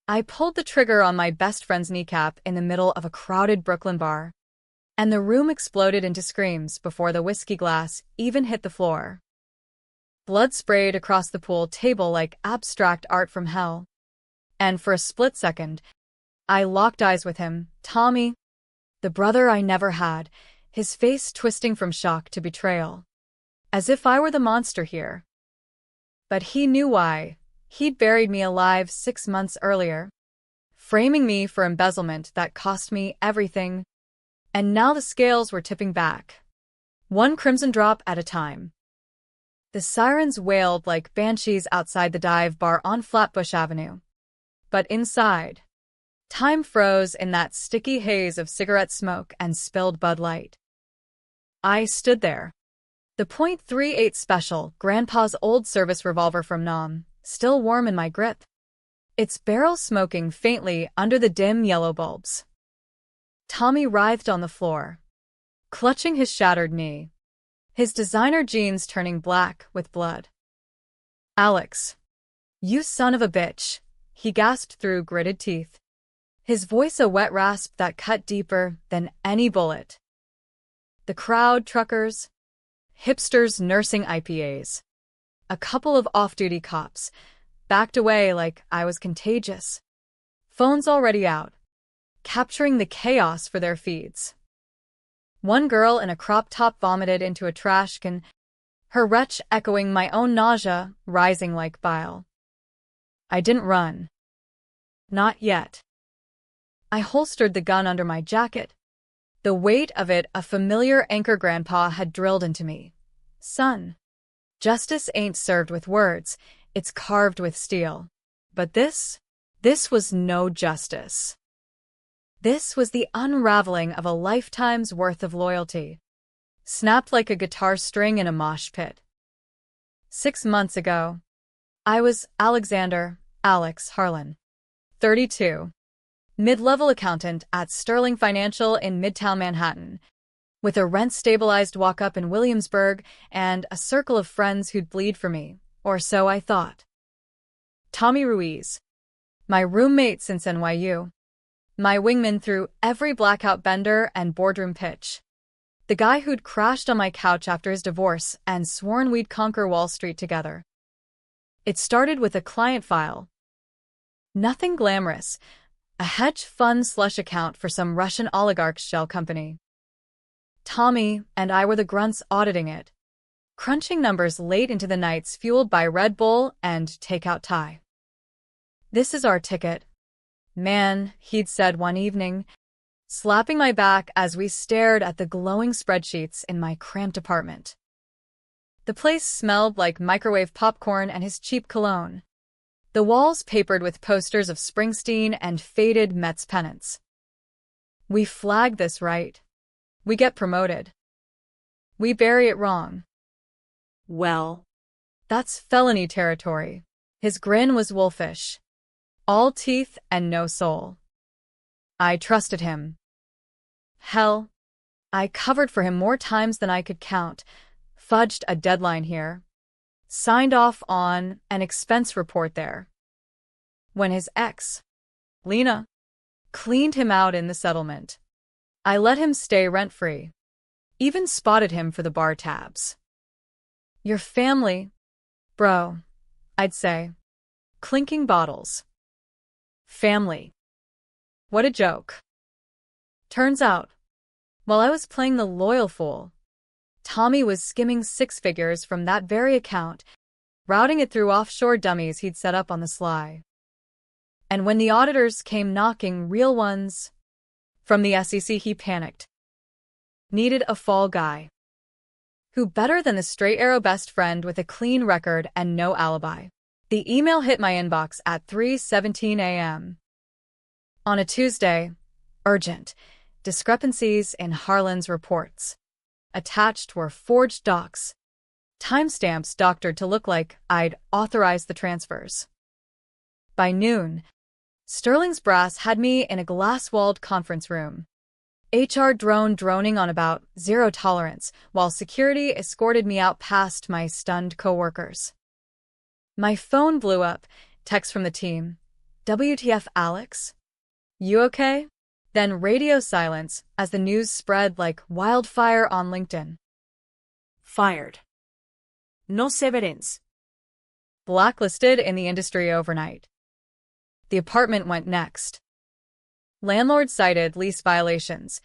I pulled the trigger on my best friend's kneecap in the middle of a crowded Brooklyn bar, and the room exploded into screams before the whiskey glass even hit the floor. Blood sprayed across the pool table like abstract art from hell. And for a split second, I locked eyes with him, Tommy, the brother I never had, his face twisting from shock to betrayal. As if I were the monster here. But he knew why. He'd buried me alive 6 months earlier, framing me for embezzlement that cost me everything. And now the scales were tipping back, one crimson drop at a time. The sirens wailed like banshees outside the dive bar on Flatbush Avenue. But inside, time froze in that sticky haze of cigarette smoke and spilled Bud Light. I stood there. The .38 Special, Grandpa's old service revolver from Nam, still warm in my grip. Its barrel smoking faintly under the dim yellow bulbs. Tommy writhed on the floor, clutching his shattered knee, his designer jeans turning black with blood. "Alex, you son of a bitch," he gasped through gritted teeth, his voice a wet rasp that cut deeper than any bullet. The crowd, truckers, hipsters nursing IPAs, a couple of off-duty cops, backed away like I was contagious. Phones already out, capturing the chaos for their feeds. One girl in a crop top vomited into a trash can, her retch echoing my own nausea, rising like bile. I didn't run. Not yet. I holstered the gun under my jacket, the weight of it a familiar anchor Grandpa had drilled into me. "Son, justice ain't served with words, it's carved with steel." But this was no justice. This was the unraveling of a lifetime's worth of loyalty, snapped like a guitar string in a mosh pit. 6 months ago, I was Alex Harlan, 32, mid-level accountant at Sterling Financial in Midtown Manhattan, with a rent-stabilized walk-up in Williamsburg and a circle of friends who'd bleed for me, or so I thought. Tommy Ruiz, my roommate since NYU, my wingman through every blackout bender and boardroom pitch, the guy who'd crashed on my couch after his divorce and sworn we'd conquer Wall Street together. It started with a client file. Nothing glamorous, a hedge fund slush account for some Russian oligarch's shell company. Tommy and I were the grunts auditing it, crunching numbers late into the nights fueled by Red Bull and takeout Thai. "This is our ticket, man," he'd said one evening, slapping my back as we stared at the glowing spreadsheets in my cramped apartment. The place smelled like microwave popcorn and his cheap cologne, the walls papered with posters of Springsteen and faded Mets pennants. "We flag this right. We get promoted. We bury it wrong. Well, that's felony territory." His grin was wolfish, all teeth and no soul. I trusted him. Hell, I covered for him more times than I could count, fudged a deadline here, signed off on an expense report there. When his ex, Lena, cleaned him out in the settlement, I let him stay rent-free, even spotted him for the bar tabs. "Your family, bro," I'd say, clinking bottles. Family. What a joke. Turns out, while I was playing the loyal fool, Tommy was skimming 6 figures from that very account, routing it through offshore dummies he'd set up on the sly. And when the auditors came knocking, real ones, from the SEC, he panicked. Needed a fall guy. Who better than the straight arrow best friend with a clean record and no alibi? The email hit my inbox at 3:17 a.m. On a Tuesday. Urgent. Discrepancies in Harlan's reports. Attached were forged docs. Timestamps doctored to look like I'd authorized the transfers. By noon, Sterling's brass had me in a glass-walled conference room. HR drone droning on about zero tolerance, while security escorted me out past my stunned coworkers. My phone blew up, text from the team. WTF, Alex? You okay? Then radio silence as the news spread like wildfire on LinkedIn. Fired. No severance. Blacklisted in the industry overnight. The apartment went next. Landlord cited lease violations.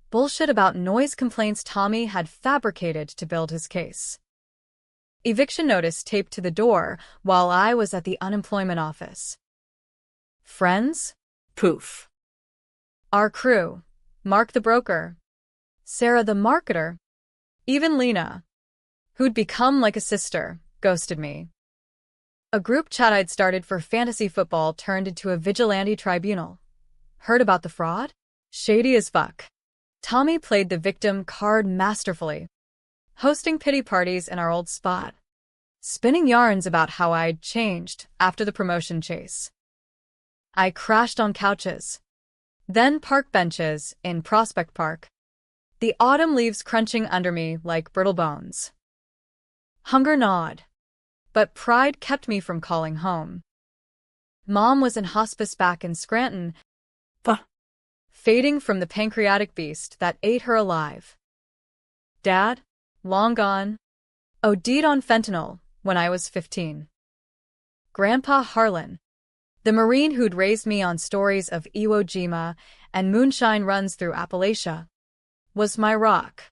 Bullshit about noise complaints Tommy had fabricated to build his case. Eviction notice taped to the door while I was at the unemployment office. Friends? Poof. Our crew. Mark the broker. Sarah the marketer. Even Lena, who'd become like a sister, ghosted me. A group chat I'd started for fantasy football turned into a vigilante tribunal. Heard about the fraud? Shady as fuck. Tommy played the victim card masterfully, hosting pity parties in our old spot, spinning yarns about how I'd changed after the promotion chase. I crashed on couches, then park benches in Prospect Park, the autumn leaves crunching under me like brittle bones. Hunger gnawed, but pride kept me from calling home. Mom was in hospice back in Scranton, fading from the pancreatic beast that ate her alive. Dad, long gone, OD'd on fentanyl when I was 15. Grandpa Harlan, the Marine who'd raised me on stories of Iwo Jima and moonshine runs through Appalachia, was my rock.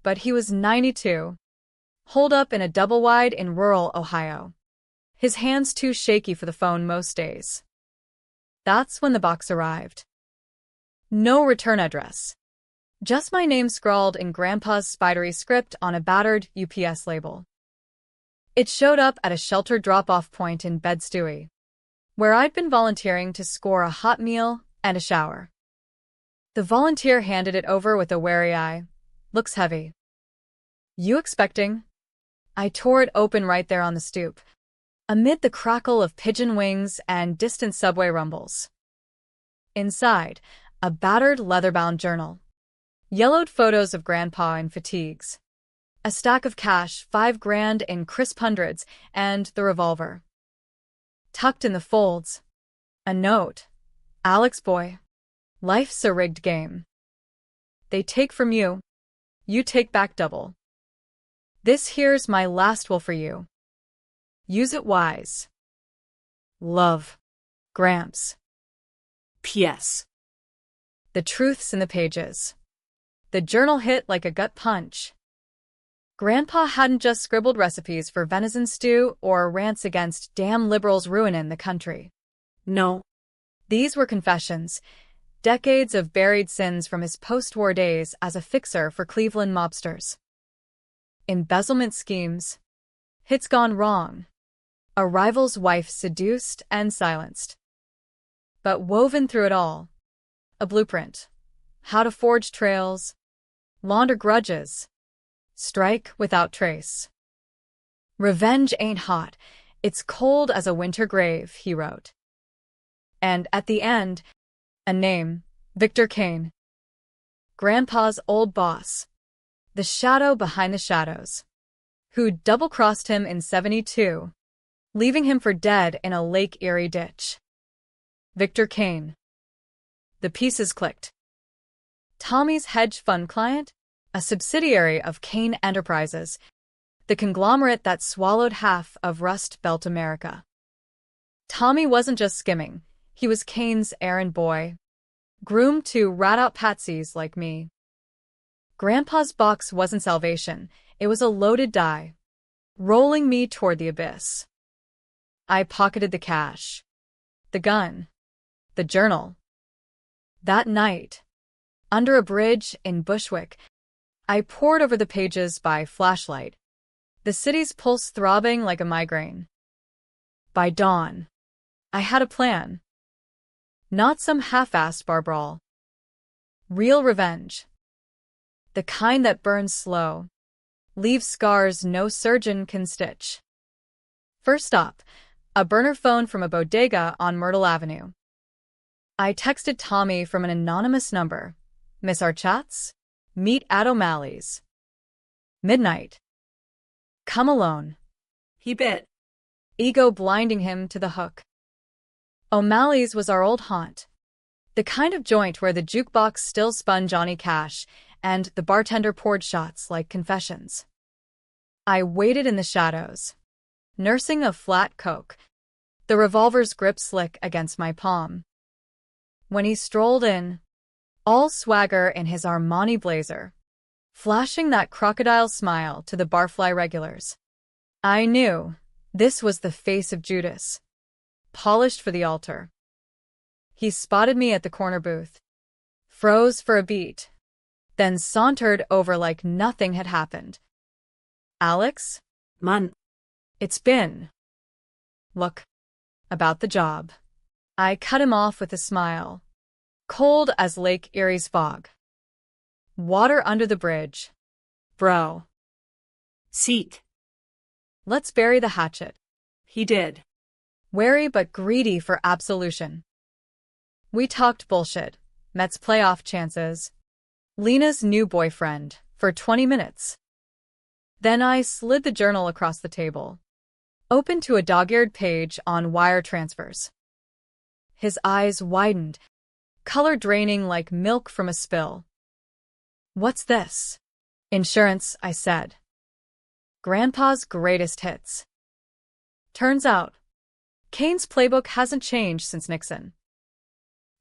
But he was 92, holed up in a double-wide in rural Ohio, his hands too shaky for the phone most days. That's when the box arrived. No return address. Just my name scrawled in Grandpa's spidery script on a battered UPS label. It showed up at a sheltered drop-off point in Bed-Stuy, where I'd been volunteering to score a hot meal and a shower. The volunteer handed it over with a wary eye. Looks heavy. You expecting? I tore it open right there on the stoop, amid the crackle of pigeon wings and distant subway rumbles. Inside, a battered leather-bound journal. Yellowed photos of Grandpa in fatigues. A stack of cash, $5,000 in crisp hundreds, and the revolver. Tucked in the folds. A note. Alex boy. Life's a rigged game. They take from you. You take back double. This here's my last will for you. Use it wise. Love. Gramps. P.S. The truth's in the pages. The journal hit like a gut punch. Grandpa hadn't just scribbled recipes for venison stew or rants against damn liberals ruining the country. No. These were confessions, decades of buried sins from his post-war days as a fixer for Cleveland mobsters. Embezzlement schemes. Hits gone wrong. A rival's wife seduced and silenced. But woven through it all, a blueprint. How to forge trails, launder grudges, strike without trace. Revenge ain't hot, it's cold as a winter grave, he wrote. And at the end, a name, Victor Kane. Grandpa's old boss. The shadow behind the shadows. Who double-crossed him in 72, leaving him for dead in a Lake Erie ditch. Victor Kane. The pieces clicked. Tommy's hedge fund client, a subsidiary of Kane Enterprises, the conglomerate that swallowed half of Rust Belt America. Tommy wasn't just skimming, he was Kane's errand boy, groomed to rat out patsies like me. Grandpa's box wasn't salvation, it was a loaded die, rolling me toward the abyss. I pocketed the cash, the gun, the journal. That night, under a bridge in Bushwick, I pored over the pages by flashlight, the city's pulse throbbing like a migraine. By dawn, I had a plan. Not some half-assed bar brawl. Real revenge. The kind that burns slow, leaves scars no surgeon can stitch. First stop, a burner phone from a bodega on Myrtle Avenue. I texted Tommy from an anonymous number. Miss our chats? Meet at O'Malley's. Midnight. Come alone. He bit. Ego blinding him to the hook. O'Malley's was our old haunt. The kind of joint where the jukebox still spun Johnny Cash and the bartender poured shots like confessions. I waited in the shadows, nursing a flat Coke, the revolver's grip slick against my palm. When he strolled in, all swagger in his Armani blazer, flashing that crocodile smile to the barfly regulars, I knew this was the face of Judas, polished for the altar. He spotted me at the corner booth, froze for a beat, then sauntered over like nothing had happened. Alex? Man. It's been. Look, about the job. I cut him off with a smile, cold as Lake Erie's fog. Water under the bridge. Bro. Seek. Let's bury the hatchet. He did. Wary but greedy for absolution. We talked bullshit, Mets playoff chances, Lena's new boyfriend, for 20 minutes. Then I slid the journal across the table, open to a dog-eared page on wire transfers. His eyes widened, color draining like milk from a spill. What's this? Insurance, I said. Grandpa's greatest hits. Turns out, Kane's playbook hasn't changed since Nixon.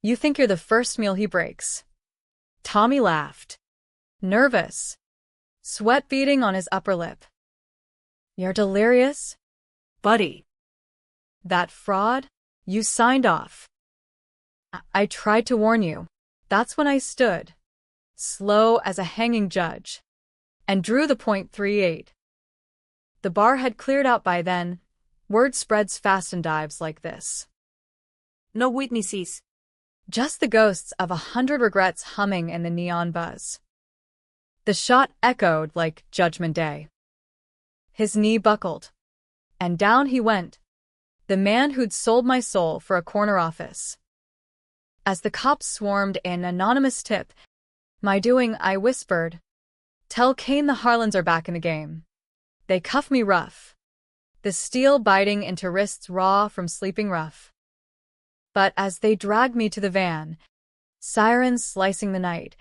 You think you're the first meal he breaks. Tommy laughed. Nervous. Sweat beading on his upper lip. You're delirious? Buddy. That fraud? You signed off. I tried to warn you. That's when I stood, slow as a hanging judge, and drew the .38. The bar had cleared out by then. Word spreads fast in dives like this. No witnesses. Just the ghosts of 100 regrets humming in the neon buzz. The shot echoed like Judgment Day. His knee buckled, and down he went, the man who'd sold my soul for a corner office. As the cops swarmed in anonymous tip, my doing, I whispered, "Tell Kane the Harlans are back in the game." They cuff me rough, the steel biting into wrists raw from sleeping rough. But as they dragged me to the van, sirens slicing the night,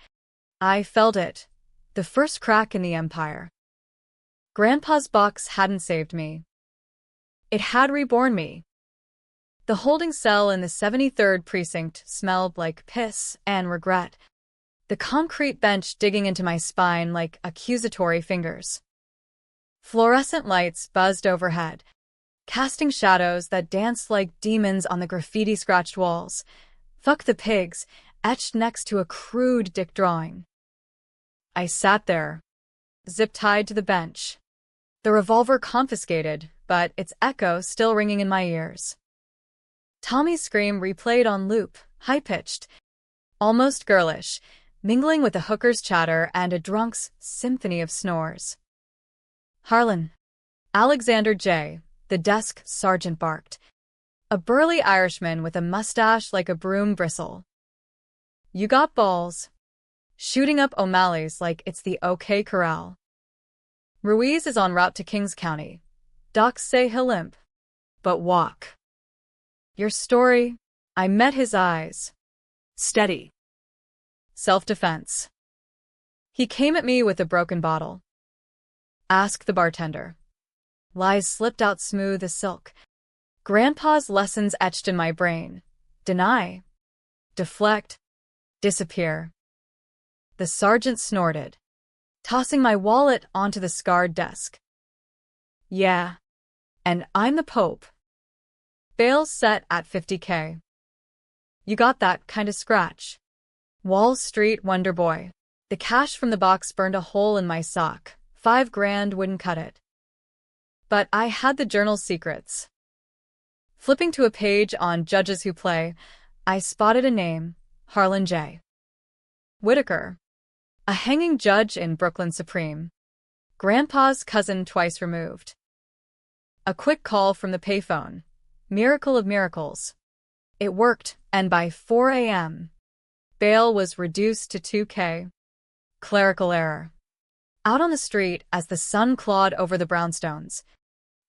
I felt it, the first crack in the empire. Grandpa's box hadn't saved me. It had reborn me. The holding cell in the 73rd precinct smelled like piss and regret, the concrete bench digging into my spine like accusatory fingers. Fluorescent lights buzzed overhead, casting shadows that danced like demons on the graffiti-scratched walls. Fuck the pigs, etched next to a crude dick drawing. I sat there, zip-tied to the bench, the revolver confiscated, but its echo still ringing in my ears. Tommy's scream replayed on loop, high-pitched, almost girlish, mingling with a hooker's chatter and a drunk's symphony of snores. Harlan. Alexander J., the desk sergeant barked, a burly Irishman with a mustache like a broom bristle. You got balls. Shooting up O'Malley's like it's the OK Corral. Ruiz is en route to Kings County. Docs say he'll limp, but walk. Your story? I met his eyes. Steady. Self-defense. He came at me with a broken bottle. Ask the bartender. Lies slipped out smooth as silk. Grandpa's lessons etched in my brain. Deny. Deflect. Disappear. The sergeant snorted, tossing my wallet onto the scarred desk. Yeah. And I'm the Pope. Bail's set at $50K. You got that kind of scratch. Wall Street Wonder Boy. The cash from the box burned a hole in my sock. $5,000 wouldn't cut it. But I had the journal's secrets. Flipping to a page on Judges Who Play, I spotted a name, Harlan J. Whitaker. A hanging judge in Brooklyn Supreme. Grandpa's cousin twice removed. A quick call from the payphone. Miracle of miracles. It worked, and by 4 a.m., bail was reduced to $2K. Clerical error. Out on the street as the sun clawed over the brownstones,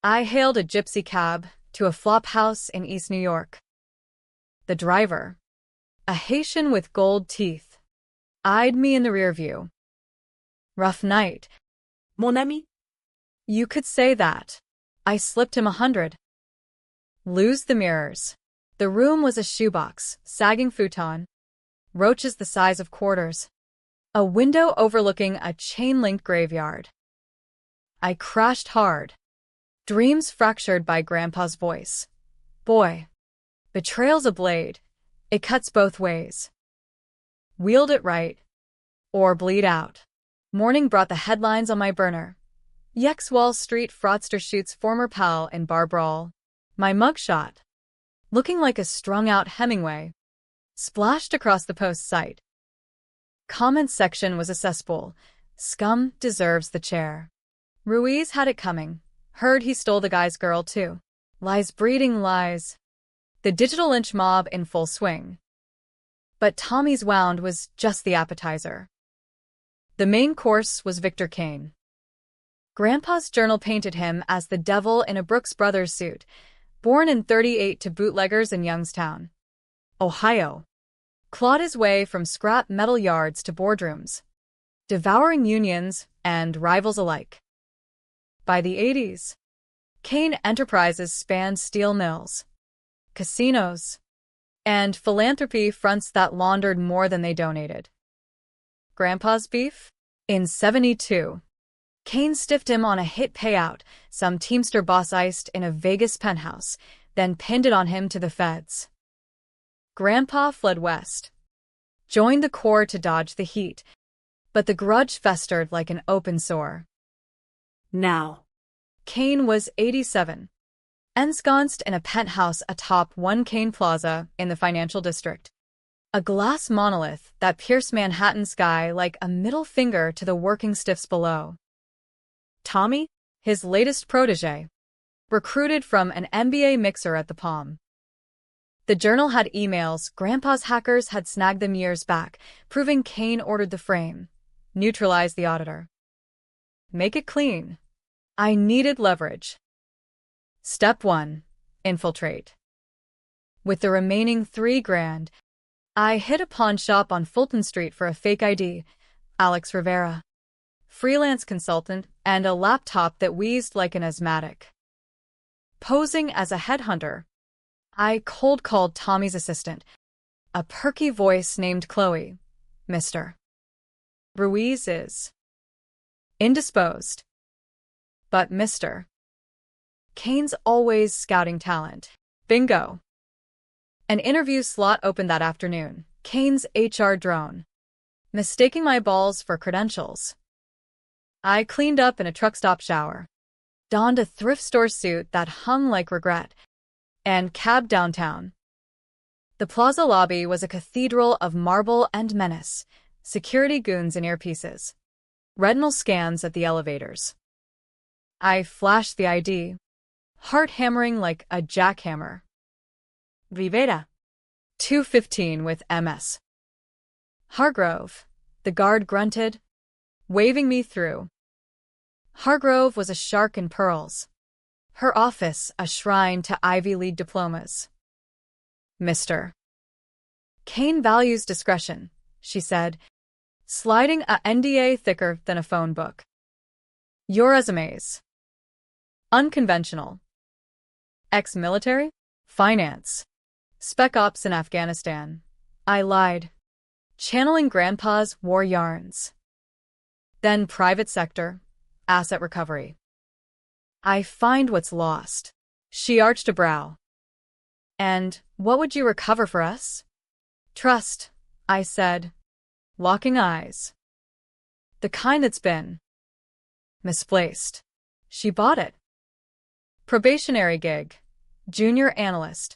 I hailed a gypsy cab to a flop house in East New York. the driver, a Haitian with gold teeth, eyed me in the rear view. Rough night. Mon ami? You could say that. I slipped him 100. Lose the mirrors. The room was a shoebox, sagging futon, roaches the size of quarters, a window overlooking a chain-linked graveyard. I crashed hard. Dreams fractured by Grandpa's voice. Boy, betrayal's a blade. It cuts both ways. Wield it right, or bleed out. Morning brought the headlines on my burner. Yex Wall Street fraudster shoots former pal in bar brawl. My mugshot, looking like a strung-out Hemingway, splashed across the Post site. Comments section was a cesspool. Scum deserves the chair. Ruiz had it coming. Heard he stole the guy's girl, too. Lies breeding lies. The digital lynch mob in full swing. But Tommy's wound was just the appetizer. The main course was Victor Kane. Grandpa's journal painted him as the devil in a Brooks Brothers suit, born in '38 to bootleggers in Youngstown, Ohio. Clawed his way from scrap metal yards to boardrooms, devouring unions and rivals alike. By the '80s, Kane Enterprises spanned steel mills, casinos, and philanthropy fronts that laundered more than they donated. Grandpa's beef? In '72, Kane stiffed him on a hit payout some Teamster boss iced in a Vegas penthouse, then pinned it on him to the feds. Grandpa fled west, joined the Corps to dodge the heat, but the grudge festered like an open sore. Now. Kane was 87, ensconced in a penthouse atop One Kane Plaza in the financial district. A glass monolith that pierced Manhattan sky like a middle finger to the working stiffs below. Tommy, his latest protege, recruited from an MBA mixer at the Palm. The Journal had emails Grandpa's hackers had snagged them years back, proving Kane ordered the frame, neutralized the auditor. Make it clean. I needed leverage. Step 1. Infiltrate. With the remaining $3,000, I hit a pawn shop on Fulton Street for a fake ID, Alex Rivera, freelance consultant, and a laptop that wheezed like an asthmatic. Posing as a headhunter, I cold-called Tommy's assistant, a perky voice named Chloe. Mr. Ruiz is indisposed. But Mr. Kane's always scouting talent. Bingo. An interview slot opened that afternoon. Kane's HR drone, mistaking my balls for credentials. I cleaned up in a truck stop shower, donned a thrift store suit that hung like regret, and cabbed downtown. The plaza lobby was a cathedral of marble and menace, security goons in earpieces, retinal scans at the elevators. I flashed the ID, heart hammering like a jackhammer. Rivera. 215 with MS. Hargrove, the guard grunted, waving me through. Hargrove was a shark in pearls, her office a shrine to Ivy League diplomas. Mr. Kane values discretion, she said, sliding a NDA thicker than a phone book. Your resumes. Unconventional. Ex-military? Finance. Spec ops in Afghanistan. I lied, channeling Grandpa's war yarns. Then private sector, asset recovery. I find what's lost. She arched a brow. And what would you recover for us? Trust, I said, locking eyes. The kind that's been misplaced. She bought it. Probationary gig, junior analyst,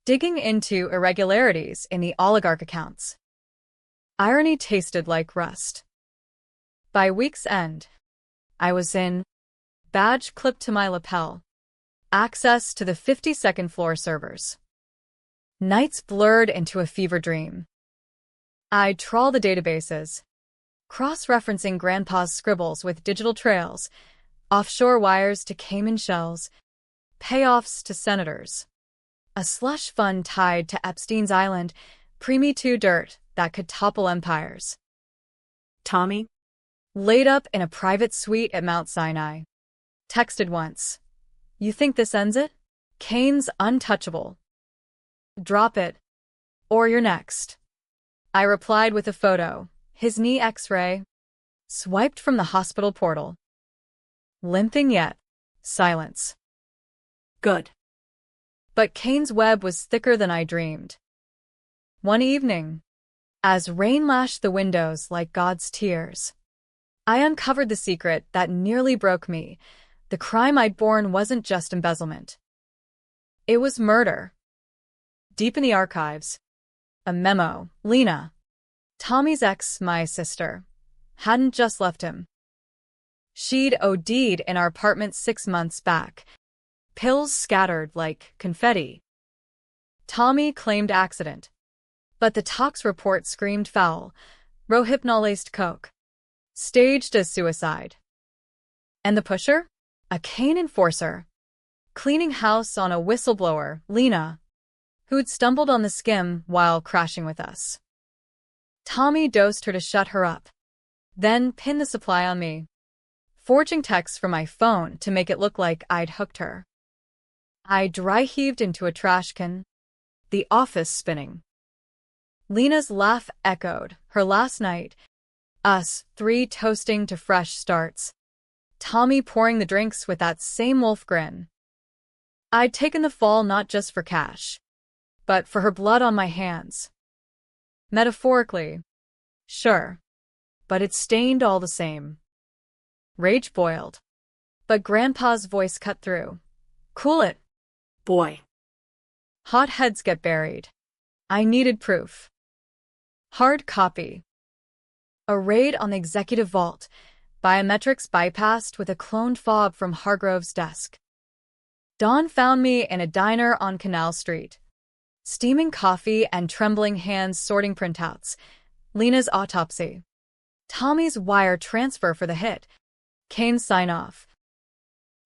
digging into irregularities in the oligarch accounts. Irony tasted like rust. By week's end, I was in, badge clipped to my lapel, access to the 52nd floor servers. Nights blurred into a fever dream. I'd trawl the databases, cross-referencing Grandpa's scribbles with digital trails, offshore wires to Cayman shells, payoffs to senators, A slush fund tied to Epstein's Island, preemie 2 dirt that could topple empires. Tommy? Laid up in a private suite at Mount Sinai. Texted once. You think this ends it? Kane's untouchable. Drop it. Or you're next. I replied with a photo, his knee x-ray, swiped from the hospital portal. Limping yet. Silence. Good. But Kane's web was thicker than I dreamed. One evening, as rain lashed the windows like God's tears, I uncovered the secret that nearly broke me. The crime I'd borne wasn't just embezzlement. It was murder. Deep in the archives, a memo. Lena, Tommy's ex, my sister, hadn't just left him. She'd OD'd in our apartment 6 months back. Pills scattered like confetti. Tommy claimed accident, but the tox report screamed foul. Rohypnol-laced coke. Staged as suicide. And the pusher? A Kane enforcer. Cleaning house on a whistleblower, Lena, who'd stumbled on the skim while crashing with us. Tommy dosed her to shut her up, then pinned the supply on me, forging texts from my phone to make it look like I'd hooked her. I dry-heaved into a trash can, the office spinning. Lena's laugh echoed, her last night, us 3 toasting to fresh starts, Tommy pouring the drinks with that same wolf grin. I'd taken the fall not just for cash, but for her blood on my hands. Metaphorically, sure, but it stained all the same. Rage boiled, but Grandpa's voice cut through. Cool it. Boy. Hot heads get buried. I needed proof. Hard copy. A raid on the executive vault, biometrics bypassed with a cloned fob from Hargrove's desk. Dawn found me in a diner on Canal Street, steaming coffee and trembling hands sorting printouts. Lena's autopsy. Tommy's wire transfer for the hit. Kane's sign-off.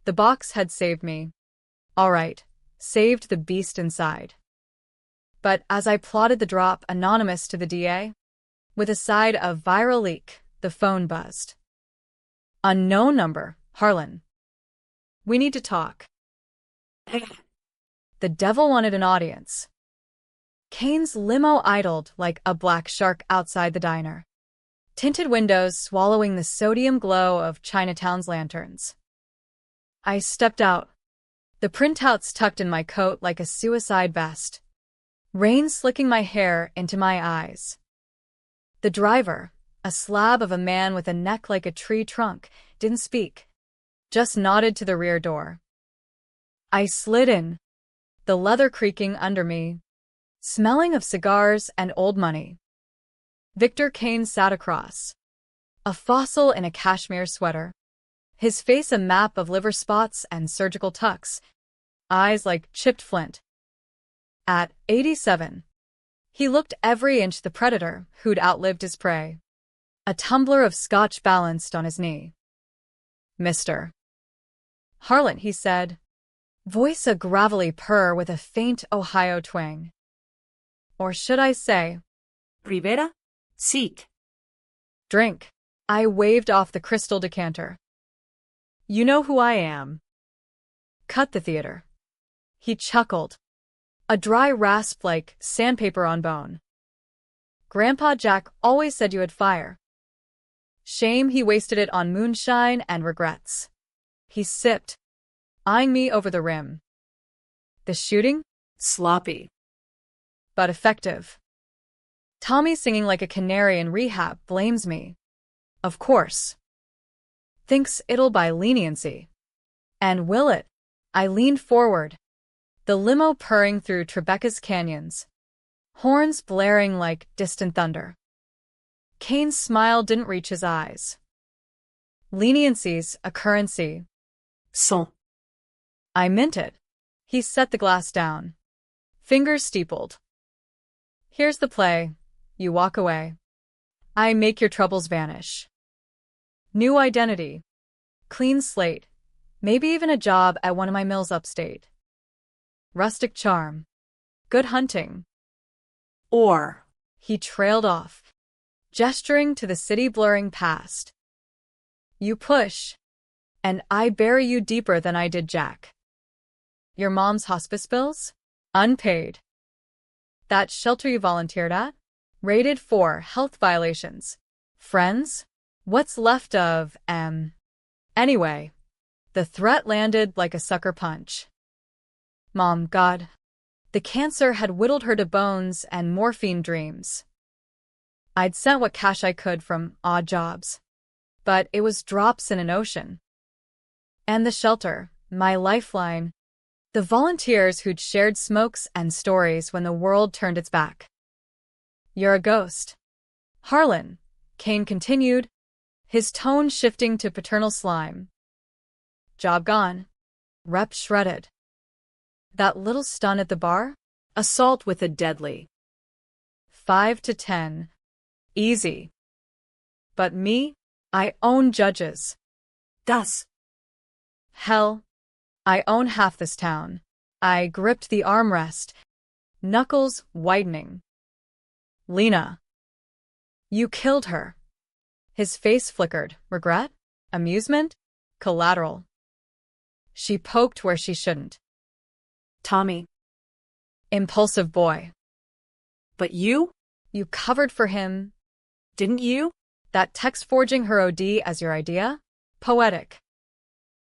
The box had saved me. All right, saved the beast inside. But as I plotted the drop anonymous to the DA, with a side of viral leak, the phone buzzed. Unknown number, Harlan. We need to talk. The devil wanted an audience. Kane's limo idled like a black shark outside the diner. Tinted windows swallowing the sodium glow of Chinatown's lanterns. I stepped out, the printouts tucked in my coat like a suicide vest. Rain slicking my hair into my eyes. The driver, a slab of a man with a neck like a tree trunk, didn't speak, just nodded to the rear door. I slid in, the leather creaking under me, smelling of cigars and old money. Victor Kane sat across, a fossil in a cashmere sweater, his face a map of liver spots and surgical tucks, eyes like chipped flint. At 87, he looked every inch the predator who'd outlived his prey. A tumbler of scotch balanced on his knee. Mr. Harlan, he said, voice a gravelly purr with a faint Ohio twang. Or should I say, Rivera? Seek. Drink. I waved off the crystal decanter. You know who I am. Cut the theater. He chuckled. A dry rasp like sandpaper on bone. Grandpa Jack always said you had fire. Shame he wasted it on moonshine and regrets. He sipped, eyeing me over the rim. The shooting? Sloppy. But effective. Tommy singing like a canary in rehab blames me. Of course. Thinks it'll buy leniency. And will it? I leaned forward, the limo purring through Tribeca's canyons, horns blaring like distant thunder. Kane's smile didn't reach his eyes. Leniency's a currency. Son. I meant it. He set the glass down, fingers steepled. Here's the play. You walk away. I make your troubles vanish. New identity. Clean slate. Maybe even a job at one of my mills upstate. Rustic charm. Good hunting. Or. He trailed off, gesturing to the city blurring past. You push, and I bury you deeper than I did Jack. Your mom's hospice bills? Unpaid. That shelter you volunteered at? Rated for health violations. Friends? What's left of, Anyway, the threat landed like a sucker punch. Mom, God. The cancer had whittled her to bones and morphine dreams. I'd sent what cash I could from odd jobs, but it was drops in an ocean. And the shelter, my lifeline, the volunteers who'd shared smokes and stories when the world turned its back. You're a ghost. Harlan, Kane continued, his tone shifting to paternal slime. Job gone. Rep shredded. That little stun at the bar? Assault with a deadly. 5 to 10. Easy. But me? I own judges. Das. Hell, I own half this town. I gripped the armrest, knuckles widening. Lena. You killed her. His face flickered. Regret? Amusement? Collateral. She poked where she shouldn't. Tommy. Impulsive boy. But you? You covered for him. Didn't you? That text forging her OD as your idea? Poetic.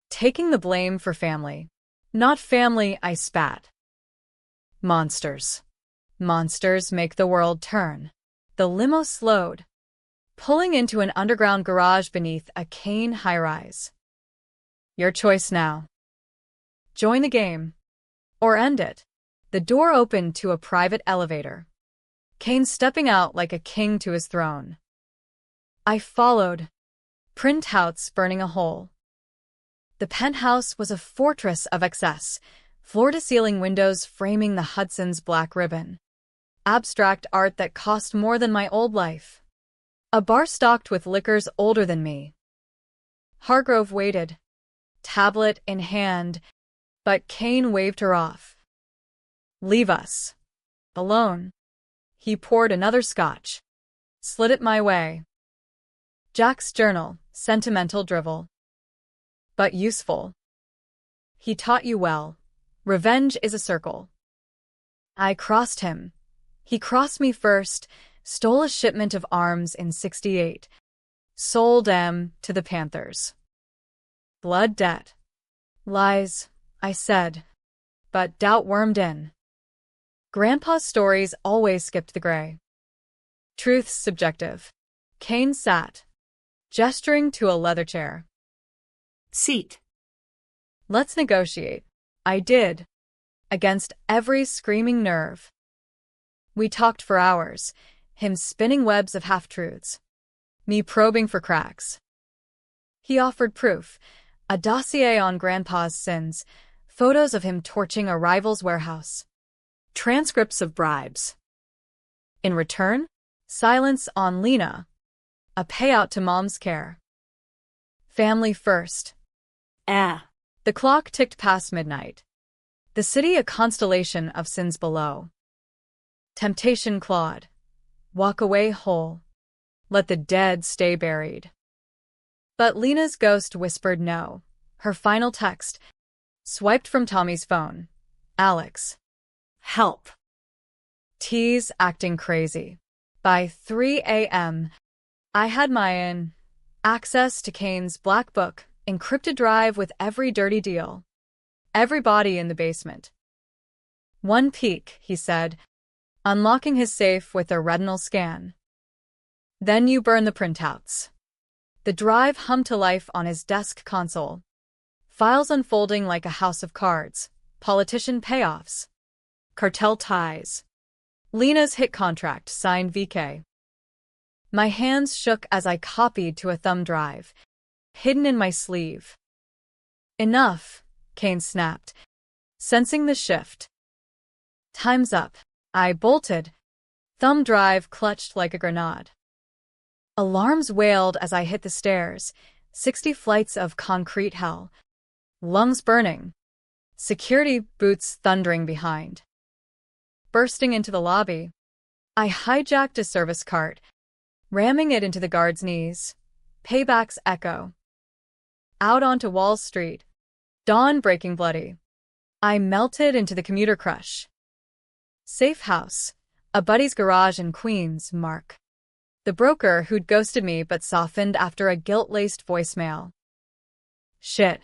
Taking the blame for family. Not family, I spat. Monsters. Monsters make the world turn. The limo slowed, pulling into an underground garage beneath a Kane high-rise. Your choice now. Join the game. Or end it. The door opened to a private elevator. Kane stepping out like a king to his throne. I followed, printouts burning a hole. The penthouse was a fortress of excess, floor-to-ceiling windows framing the Hudson's black ribbon. Abstract art that cost more than my old life. A bar stocked with liquors older than me. Hargrove waited, tablet in hand, but Kane waved her off. Leave us. Alone. He poured another scotch. Slid it my way. Jack's journal, sentimental drivel. But useful. He taught you well. Revenge is a circle. I crossed him. He crossed me first, stole a shipment of arms in '68. Sold them to the Panthers. Blood debt. Lies, I said. But doubt wormed in. Grandpa's stories always skipped the gray. Truth's subjective. Kane sat, gesturing to a leather chair. Seat. Let's negotiate. I did. Against every screaming nerve. We talked for hours, him spinning webs of half-truths, me probing for cracks. He offered proof, a dossier on Grandpa's sins, photos of him torching a rival's warehouse, transcripts of bribes. In return, silence on Lena, a payout to Mom's care. Family first. The clock ticked past midnight. The city a constellation of sins below. Temptation clawed. Walk away whole. Let the dead stay buried. But Lena's ghost whispered no. Her final text, swiped from Tommy's phone. Alex. Help. T's acting crazy. By 3 a.m., I had my access to Kane's black book, encrypted drive with every dirty deal. Every body in the basement. One peek, he said, unlocking his safe with a retinal scan. Then you burn the printouts. The drive hummed to life on his desk console. Files unfolding like a house of cards. Politician payoffs. Cartel ties. Lena's hit contract, signed VK. My hands shook as I copied to a thumb drive, hidden in my sleeve. Enough, Kane snapped, sensing the shift. Time's up. I bolted. Thumb drive clutched like a grenade. Alarms wailed as I hit the stairs, 60 flights of concrete hell. Lungs burning. Security boots thundering behind. bursting into the lobby. I hijacked a service cart, ramming it into the guard's knees. Payback's echo. Out onto Wall Street, dawn breaking bloody. I melted into the commuter crush. Safe house, a buddy's garage in Queens, Mark. The broker who'd ghosted me but softened after a guilt-laced voicemail. Shit.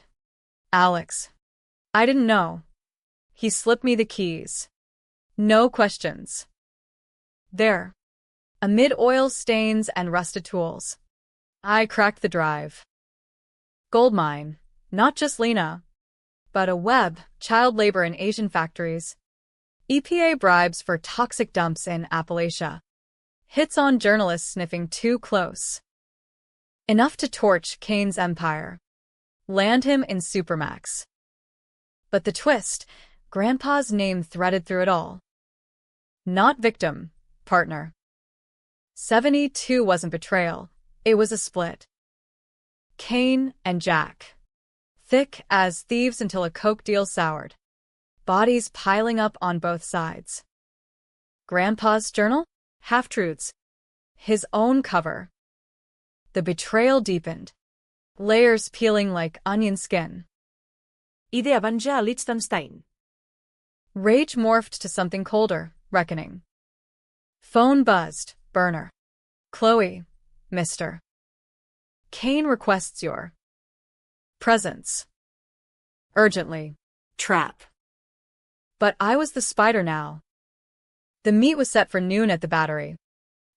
Alex. I didn't know. He slipped me the keys. No questions. There. Amid oil stains and rusted tools, I cracked the drive. Gold mine. Not just Lena, but a web, child labor in Asian factories. EPA bribes for toxic dumps in Appalachia. Hits on journalists sniffing too close. Enough to torch Kane's empire. Land him in Supermax. But the twist, Grandpa's name threaded through it all. Not victim, partner. 72 wasn't betrayal, it was a split. Kane and Jack. Thick as thieves until a coke deal soured. Bodies piling up on both sides. Grandpa's journal? Half-truths. His own cover. The betrayal deepened. Layers peeling like onion skin. Ideaven ja a Liechtenstein. Rage morphed to something colder, reckoning. Phone buzzed, burner. Chloe, Mr. Kane requests your presence. Urgently. Trap. But I was the spider now. The meet was set for noon at the Battery.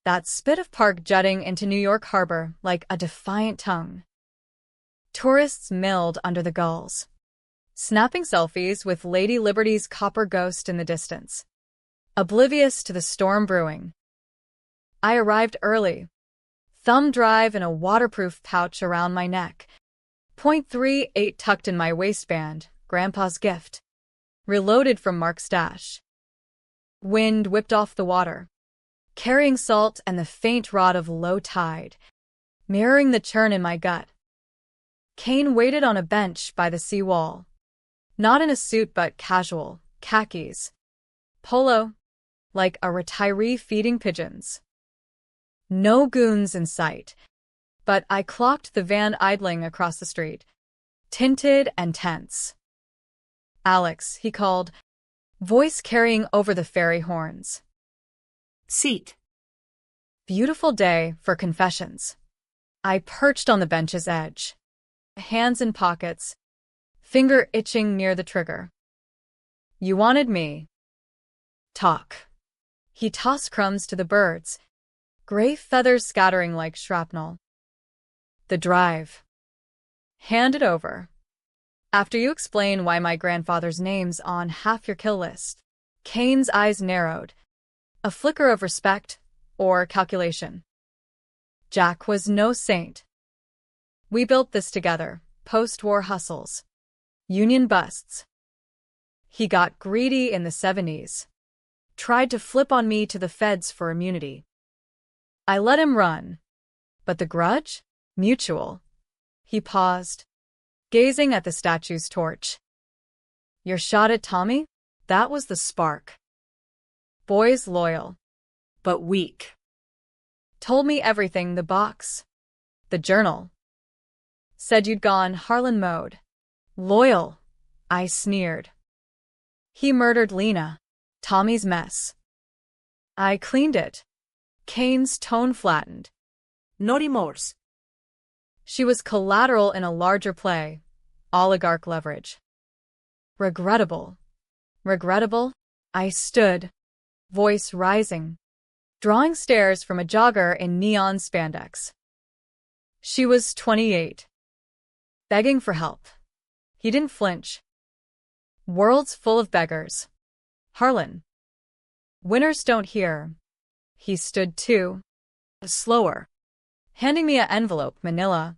That spit of park jutting into New York Harbor like a defiant tongue. Tourists milled under the gulls, snapping selfies with Lady Liberty's copper ghost in the distance, oblivious to the storm brewing. I arrived early, thumb drive in a waterproof pouch around my neck, .38 tucked in my waistband, Grandpa's gift, reloaded from Mark's stash. Wind whipped off the water, carrying salt and the faint rot of low tide, mirroring the churn in my gut. Kane waited on a bench by the seawall, not in a suit but casual, khakis, polo, like a retiree feeding pigeons. No goons in sight, but I clocked the van idling across the street, tinted and tense. Alex, he called, voice carrying over the ferry horns. Seat. Beautiful day for confessions. I perched on the bench's edge, hands in pockets, finger itching near the trigger. You wanted me. Talk. He tossed crumbs to the birds, gray feathers scattering like shrapnel. The drive. Hand it over. After you explain why my grandfather's name's on half your kill list. Kane's eyes narrowed. A flicker of respect or calculation. Jack was no saint. We built this together, post-war hustles. Union busts. He got greedy in the 70s. Tried to flip on me to the feds for immunity. I let him run. But the grudge? Mutual. He paused, gazing at the statue's torch. Your shot at Tommy? That was the spark. Boy's loyal. But weak. Told me everything, the box. The journal. Said you'd gone Harlan mode. Loyal, I sneered. He murdered Lena, Tommy's mess. I cleaned it. Kane's tone flattened. No remorse. She was collateral in a larger play, oligarch leverage. Regrettable. Regrettable? I stood, voice rising, drawing stares from a jogger in neon spandex. She was 28. Begging for help. He didn't flinch. World's full of beggars. Harlan. Winners don't hear. He stood too. Slower. Handing me an envelope, manila.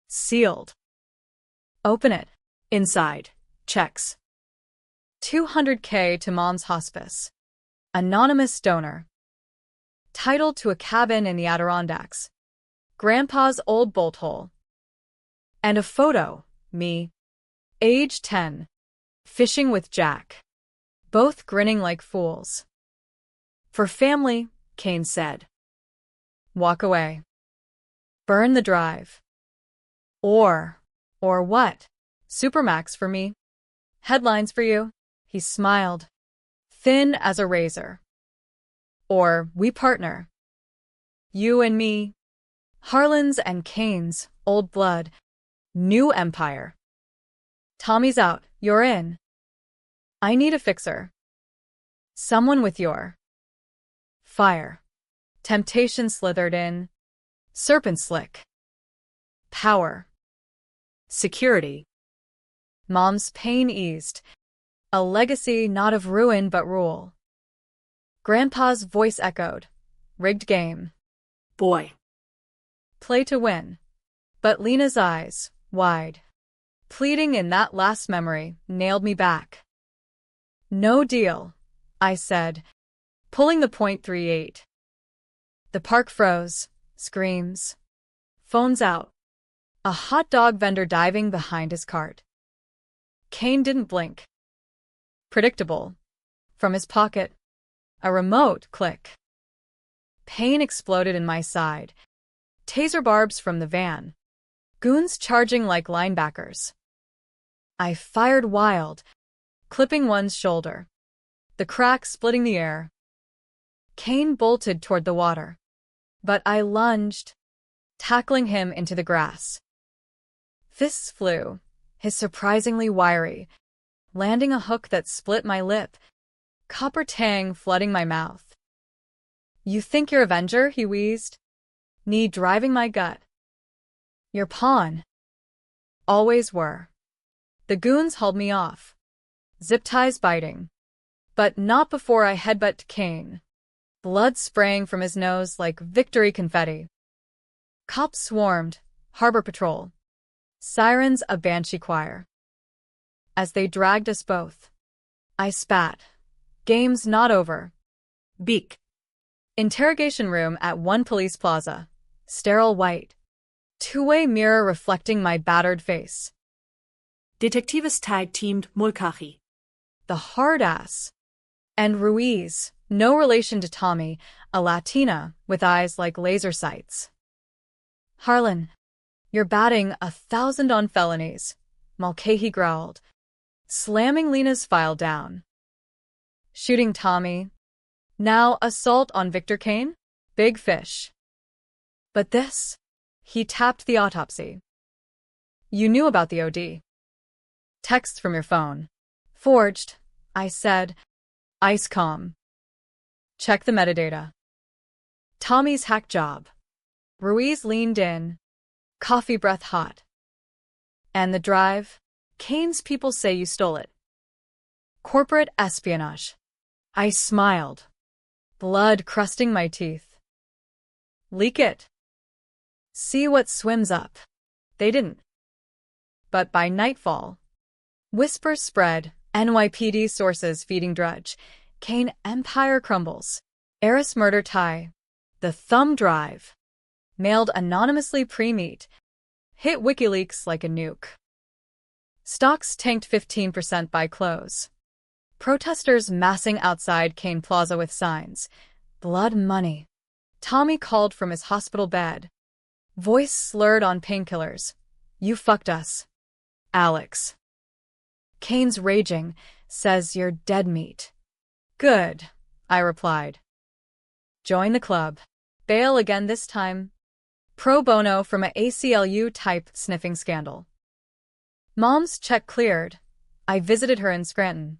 Sealed. Open it. Inside. Checks. $200K to Mom's hospice. Anonymous donor. Title to a cabin in the Adirondacks. Grandpa's old bolt hole. And a photo, me. Age 10. Fishing with Jack. Both grinning like fools. For family, Kane said. Walk away. Burn the drive. Or what? Supermax for me. Headlines for you. He smiled, thin as a razor. Or we partner. You and me. Harlan's and Kane's, old blood. New empire. Tommy's out, you're in. I need a fixer. Someone with your fire. Temptation slithered in. Serpent slick. Power. Security. Mom's pain eased. A legacy not of ruin but rule. Grandpa's voice echoed. Rigged game. Boy. Play to win. But Lena's eyes, wide, pleading in that last memory, nailed me back. No deal, I said, pulling the .38. The park froze, screams. Phones out. A hot dog vendor diving behind his cart. Kane didn't blink. Predictable. From his pocket, a remote click. Pain exploded in my side. Taser barbs from the van. Goons charging like linebackers. I fired wild, clipping one's shoulder. The crack splitting the air. Kane bolted toward the water. But I lunged, tackling him into the grass. Fists flew, his surprisingly wiry, landing a hook that split my lip, copper tang flooding my mouth. You think you're Avenger? He wheezed, knee driving my gut. Your pawn. Always were. The goons hauled me off. Zip ties biting. But not before I headbutted Kane. Blood spraying from his nose like victory confetti. Cops swarmed, harbor patrol. Sirens a banshee choir. As they dragged us both, I spat. Game's not over. Beak. Interrogation room at one police plaza. Sterile white. Two-way mirror reflecting my battered face. Detectives tag-teamed Mulcahy. The hard ass. And Ruiz, no relation to Tommy, a Latina with eyes like laser sights. Harlan, you're batting 1,000 on felonies, Mulcahy growled, slamming Lena's file down. Shooting Tommy. Now assault on Victor Kane? Big fish. But this? He tapped the autopsy. You knew about the OD. Texts from your phone. Forged, I said. Ice calm. Check the metadata. Tommy's hack job. Ruiz leaned in. Coffee breath hot. And the drive? Kane's people say you stole it. Corporate espionage. I smiled. Blood crusting my teeth. Leak it. See what swims up. They didn't. But by nightfall, whispers spread, NYPD sources feeding Drudge. Kane empire crumbles. Heiress murder tie. The thumb drive. Mailed anonymously pre-meet. Hit WikiLeaks like a nuke. Stocks tanked 15% by close. Protesters massing outside Kane Plaza with signs. Blood money. Tommy called from his hospital bed. Voice slurred on painkillers. You fucked us. Alex. Kane's raging, says you're dead meat. Good, I replied. Join the club. Bail again this time. Pro bono from a ACLU-type sniffing scandal. Mom's check cleared. I visited her in Scranton.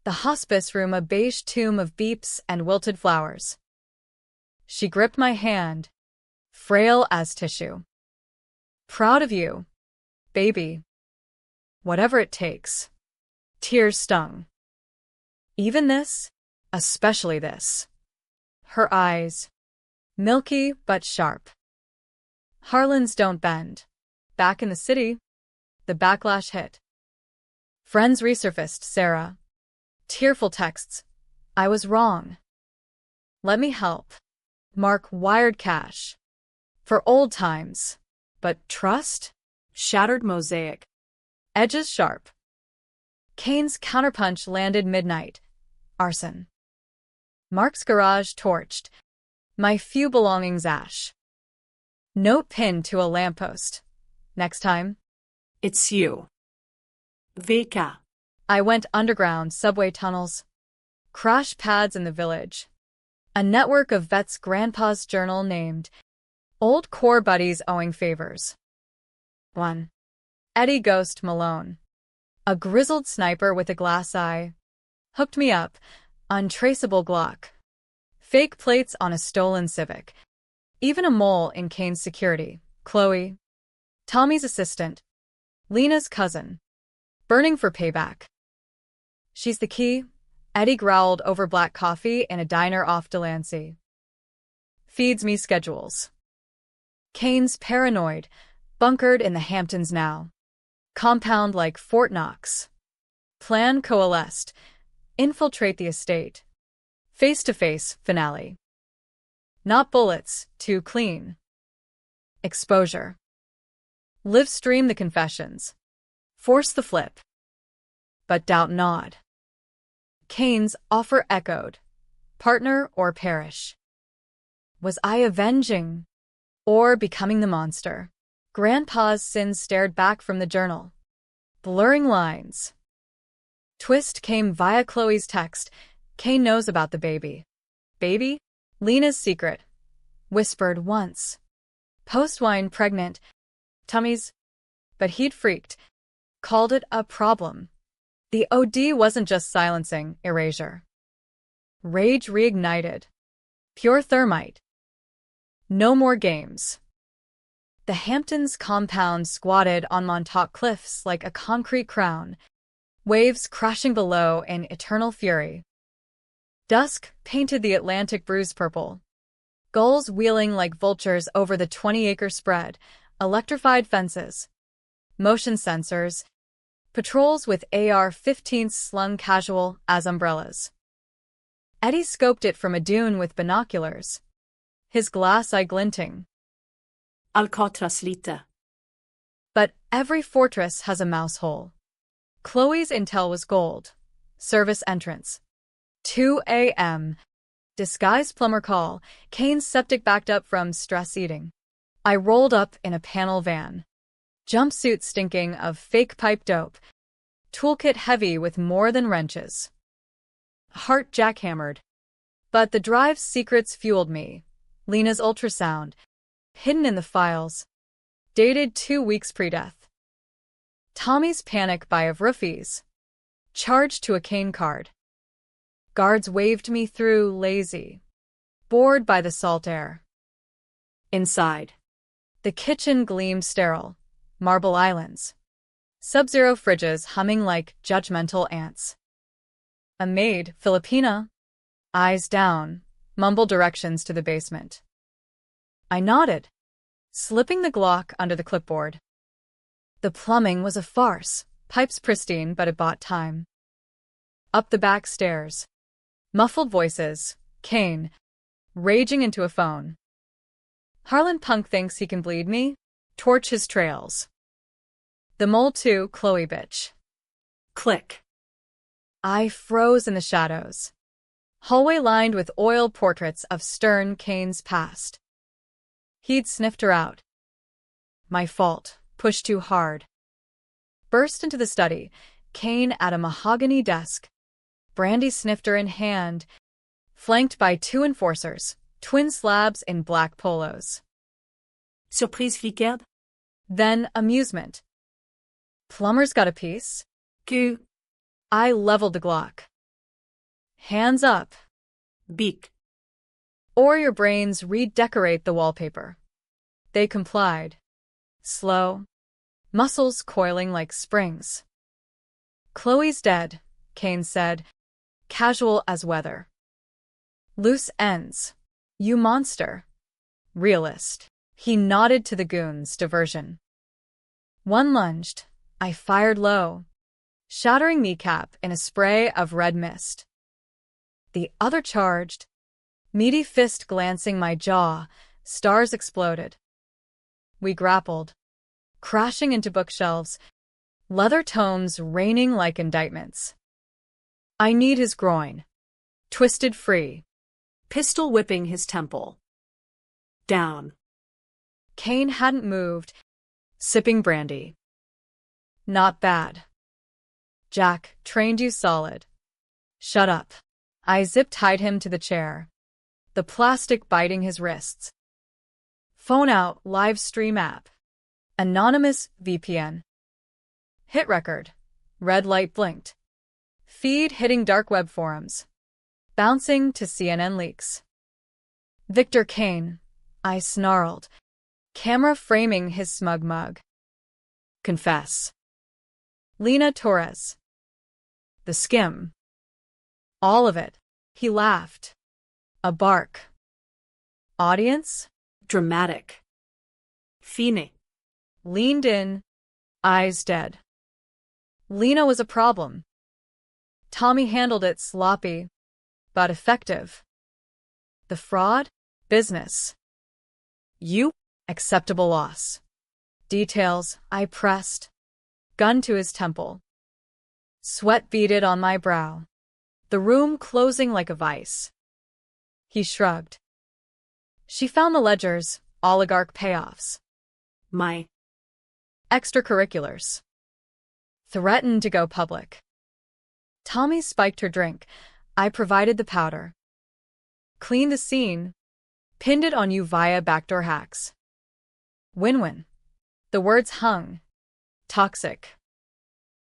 The hospice room a beige tomb of beeps and wilted flowers. She gripped my hand, frail as tissue. Proud of you, baby. Whatever it takes. Tears stung. Even this, especially this. Her eyes, milky but sharp. Harlan's don't bend. Back in the city, the backlash hit. Friends resurfaced, Sarah. Tearful texts. I was wrong. Let me help. Mark wired cash. For old times. But trust? Shattered mosaic. Edges sharp. Kane's counterpunch landed midnight. Arson. Mark's garage torched. My few belongings ash. Note pinned to a lamppost. Next time, It's you. VK. I went underground subway tunnels. Crash pads in the village. A network of vets' grandpa's journal named Old Core Buddies Owing Favors. 1. Eddie Ghost Malone. A grizzled sniper with a glass eye. Hooked me up. Untraceable Glock. Fake plates on a stolen Civic. Even a mole in Kane's security. Chloe. Tommy's assistant. Lena's cousin. Burning for payback. She's the key. Eddie growled over black coffee in a diner off Delancey. Feeds me schedules. Kane's paranoid. Bunkered in the Hamptons now. Compound like Fort Knox. Plan coalesced. Infiltrate the estate. Face-to-face finale. Not bullets, too clean. Exposure. Live stream the confessions. Force the flip. But doubt not. Kane's offer echoed. Partner or perish. Was I avenging? Or becoming the monster? Grandpa's sins stared back from the journal. Blurring lines. Twist came via Chloe's text. Kane knows about the baby. Baby? Lena's secret. Whispered once. Post-wine pregnant. Tummies. But he'd freaked. Called it a problem. The OD wasn't just silencing, erasure. Rage reignited. Pure thermite. No more games. The Hamptons compound squatted on Montauk cliffs like a concrete crown, waves crashing below in eternal fury. Dusk painted the Atlantic bruise purple. Gulls wheeling like vultures over the 20-acre spread, electrified fences, motion sensors, patrols with AR-15s slung casual as umbrellas. Eddie scoped it from a dune with binoculars, his glass eye glinting. Alcatraz lite. But every fortress has a mouse hole. Chloe's intel was gold. Service entrance. 2 a.m. Disguised plumber call. Kane's septic backed up from stress eating. I rolled up in a panel van. Jumpsuit stinking of fake pipe dope. Toolkit heavy with more than wrenches. Heart jackhammered. But the drive's secrets fueled me. Lena's ultrasound. Hidden in the files. Dated 2 weeks pre-death. Tommy's panic buy of roofies. Charged to a Kane card. Guards waved me through lazy. Bored by the salt air. Inside. The kitchen gleamed sterile. Marble islands. Sub-zero fridges humming like judgmental ants. A maid, Filipina. Eyes down, mumbled directions to the basement. I nodded, slipping the Glock under the clipboard. The plumbing was a farce, pipes pristine, but it bought time. Up the back stairs. Muffled voices, Kane, raging into a phone. Harlan Punk thinks he can bleed me, torch his trails. The mole too, Chloe bitch. Click. I froze in the shadows. Hallway lined with oil portraits of stern Kane's past. He'd sniffed her out. My fault, pushed too hard. Burst into the study, Kane at a mahogany desk, brandy snifter in hand, flanked by 2 enforcers, twin slabs in black polos. Surprise fliquered. Then amusement. Plumber's got a piece? Que. I leveled the Glock. Hands up. Bic. Or your brains redecorate the wallpaper. They complied. Slow. Muscles coiling like springs. Chloe's dead, Kane said, casual as weather. Loose ends. You monster. Realist. He nodded to the goons' diversion. One lunged. I fired low, shattering kneecap in a spray of red mist. The other charged. Meaty fist glancing my jaw, stars exploded. We grappled, crashing into bookshelves, leather tomes raining like indictments. I need his groin. Twisted free. Pistol whipping his temple. Down. Kane hadn't moved, sipping brandy. Not bad. Jack, trained you solid. Shut up. I zip-tied him to the chair, the plastic biting his wrists. Phone out, live stream app. Anonymous VPN. Hit record. Red light blinked. Feed hitting dark web forums. Bouncing to CNN leaks. Victor Kane, I snarled, camera framing his smug mug. Confess. Lena Torres. The skim. All of it. He laughed. A bark. Audience? Dramatic. Fiending. Leaned in, eyes dead. Lena was a problem. Tommy handled it sloppy, but effective. The fraud? Business. You? Acceptable loss. Details, I pressed. Gun to his temple. Sweat beaded on my brow. The room closing like a vice. He shrugged. She found the ledgers, oligarch payoffs. My Extracurriculars. Threatened to go public. Tommy spiked her drink. I provided the powder. Cleaned the scene. Pinned it on you via backdoor hacks. Win-win. The words hung. Toxic.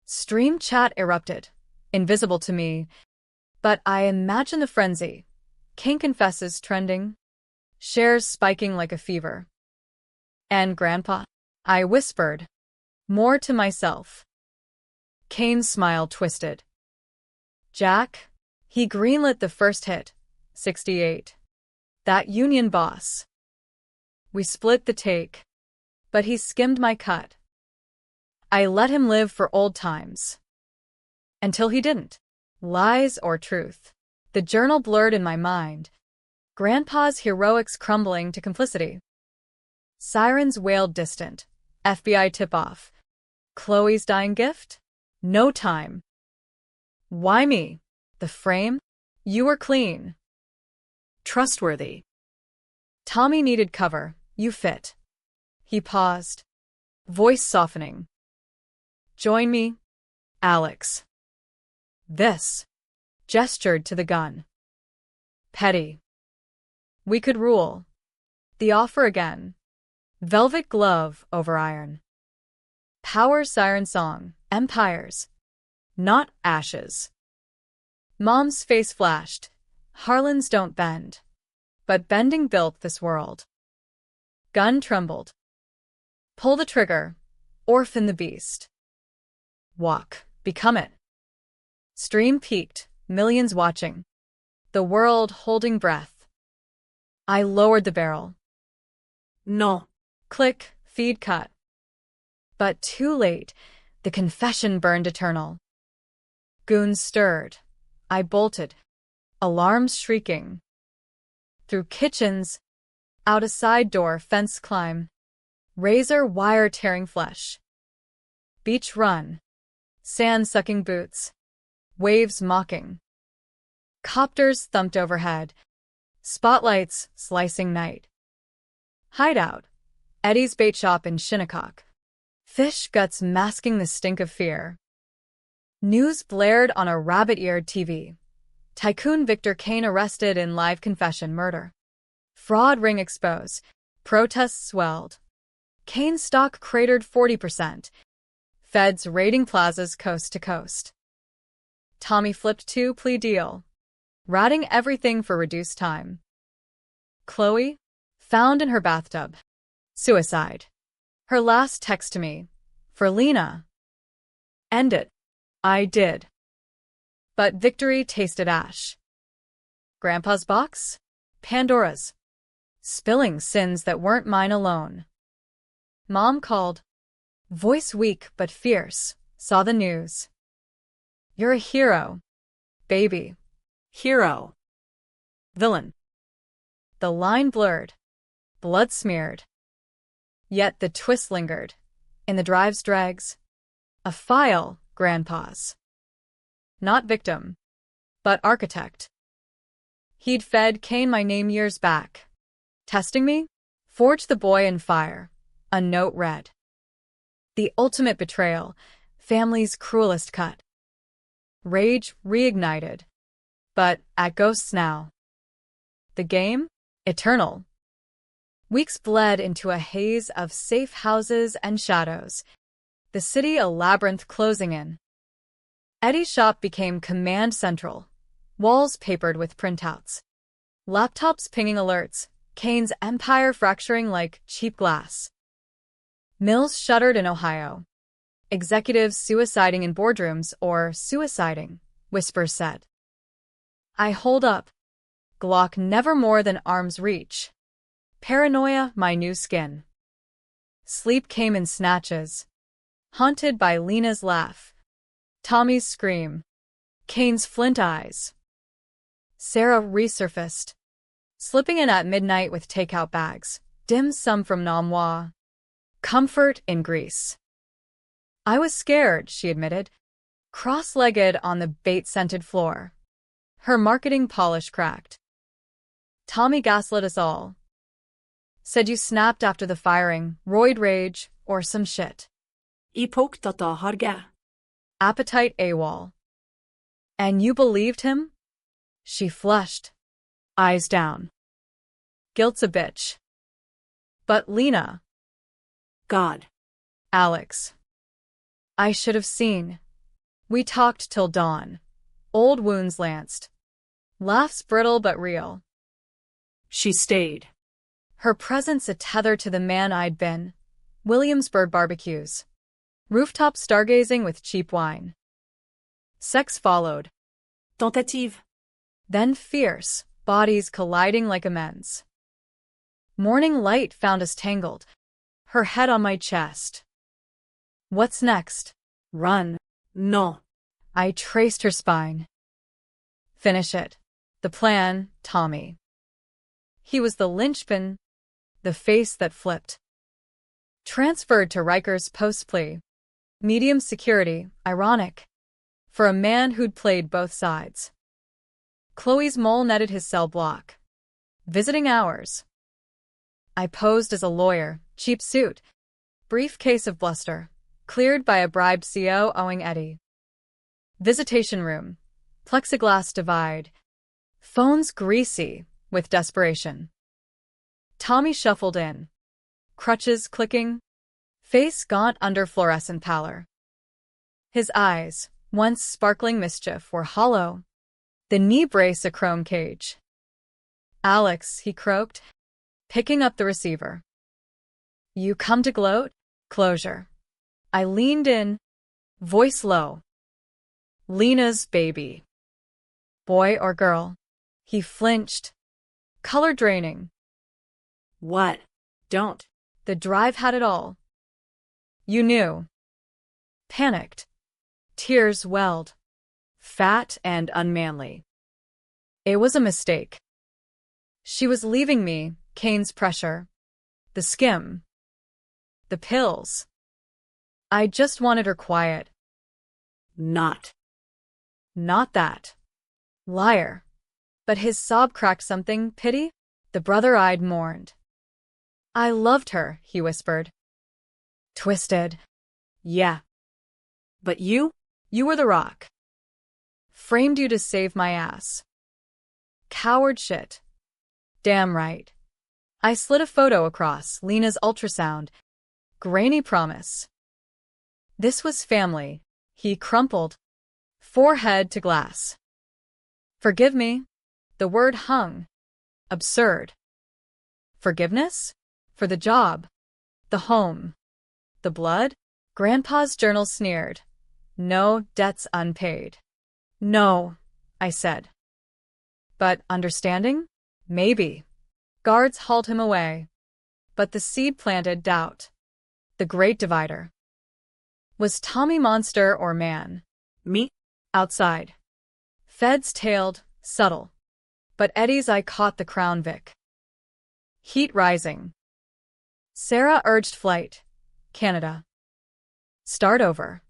Stream chat erupted. Invisible to me. But I imagine the frenzy. King confesses trending. Shares spiking like a fever. And Grandpa? I whispered. More to myself. Kane's smile twisted. Jack? He greenlit the first hit. 68. That union boss. We split the take. But he skimmed my cut. I let him live for old times. Until he didn't. Lies or truth. The journal blurred in my mind. Grandpa's heroics crumbling to complicity. Sirens wailed distant. FBI tip-off. Chloe's dying gift? No time. Why me? The frame? You were clean. trustworthy. Tommy needed cover. You fit. He paused. Voice softening. Join me, Alex. This. Gestured to the gun. Petty. We could rule. The offer again. Velvet glove over iron. Power siren song. Empires. Not ashes. Mom's face flashed. Harlan's don't bend. But bending built this world. Gun trembled. Pull the trigger. Orphan the beast. Walk. Become it. Stream peaked. Millions watching. The world holding breath. I lowered the barrel. No. Click. Feed cut. But too late. The confession burned eternal. Goons stirred. I bolted. Alarms shrieking. Through kitchens. Out a side door, fence climb. Razor wire tearing flesh. Beach run. Sand sucking boots. Waves mocking. Copters thumped overhead. Spotlights slicing night. Hideout. Eddie's bait shop in Shinnecock. Fish guts masking the stink of fear. News blared on a rabbit-eared TV. Tycoon Victor Kane arrested in live confession murder. Fraud ring exposed. Protests swelled. Kane's stock cratered 40%. Feds raiding plazas coast to coast. Tommy flipped to plea deal. Ratting everything for reduced time. Chloe? Found in her bathtub. Suicide. Her last text to me. For Lena. End it. I did. But victory tasted ash. Grandpa's box? Pandora's. Spilling sins that weren't mine alone. Mom called. Voice weak but fierce. Saw the news. You're a hero. Baby. Hero. Villain. The line blurred. Blood smeared. Yet the twist lingered. In the drive's dregs. A file, Grandpa's. Not victim. But architect. He'd fed Kane my name years back. Testing me? Forged the boy in fire. A note read. The ultimate betrayal, family's cruelest cut. Rage reignited. But at ghosts now. The game? Eternal. Weeks bled into a haze of safe houses and shadows, the city a labyrinth closing in. Eddie's shop became command central, walls papered with printouts, laptops pinging alerts, Kane's empire fracturing like cheap glass. Mills shuttered in Ohio. Executives suiciding in boardrooms or suiciding, whispers said. I holed up. Glock never more than arm's reach. Paranoia my new skin. Sleep came in snatches. Haunted by Lena's laugh. Tommy's scream. Kane's flint eyes. Sarah resurfaced. Slipping in at midnight with takeout bags. Dim sum from Namwa. Comfort in Greece. I was scared, she admitted. Cross-legged on the bait-scented floor. Her marketing polish cracked. Tommy gaslit us all. Said you snapped after the firing, roid rage, or some shit. Ipokta harga. Appetite AWOL. And you believed him? She flushed. Eyes down. Guilt's a bitch. But Lena. God. Alex. I should have seen. We talked till dawn. Old wounds lanced. Laughs brittle but real. She stayed. Her presence a tether to the man I'd been. Williamsburg barbecues. Rooftop stargazing with cheap wine. Sex followed. Tentative. Then fierce, bodies colliding like amends. Morning light found us tangled. Her head on my chest. What's next? Run. No. I traced her spine. Finish it. The plan, Tommy. He was the linchpin, the face that flipped. Transferred to Riker's post-plea. Medium security, ironic. For a man who'd played both sides. Chloe's mole netted his cell block. Visiting hours. I posed as a lawyer, cheap suit. Briefcase of bluster. Cleared by a bribed CO owing Eddie. Visitation room. Plexiglass divide. Phones greasy with desperation. Tommy shuffled in. Crutches clicking. Face gaunt under fluorescent pallor. His eyes, once sparkling mischief, were hollow. The knee brace a chrome cage. Alex, he croaked, picking up the receiver. You come to gloat? Closure. I leaned in, voice low. Lena's baby. Boy or girl? He flinched. Color draining. What? Don't. The drive had it all. You knew. Panicked. Tears welled. Fat and unmanly. It was a mistake. She was leaving me, Kane's pressure. The skim. The pills. I just wanted her quiet. Not. Not that. Liar. But his sob cracked something, pity? The brother-eyed mourned. I loved her, he whispered. Twisted. Yeah. But you? You were the rock. Framed you to save my ass. Coward shit. Damn right. I slid a photo across Lena's ultrasound. Grainy promise. This was family. He crumpled. Forehead to glass. Forgive me. The word hung. Absurd. Forgiveness? For the job. The home. The blood? Grandpa's journal sneered. No debts unpaid. No, I said. But understanding? Maybe. Guards hauled him away. But the seed planted doubt. The great divider. Was Tommy monster or man? Me? Outside. Feds tailed, subtle. But Eddie's eye caught the Crown Vic. Heat rising. Sarah urged flight. Canada. Start over.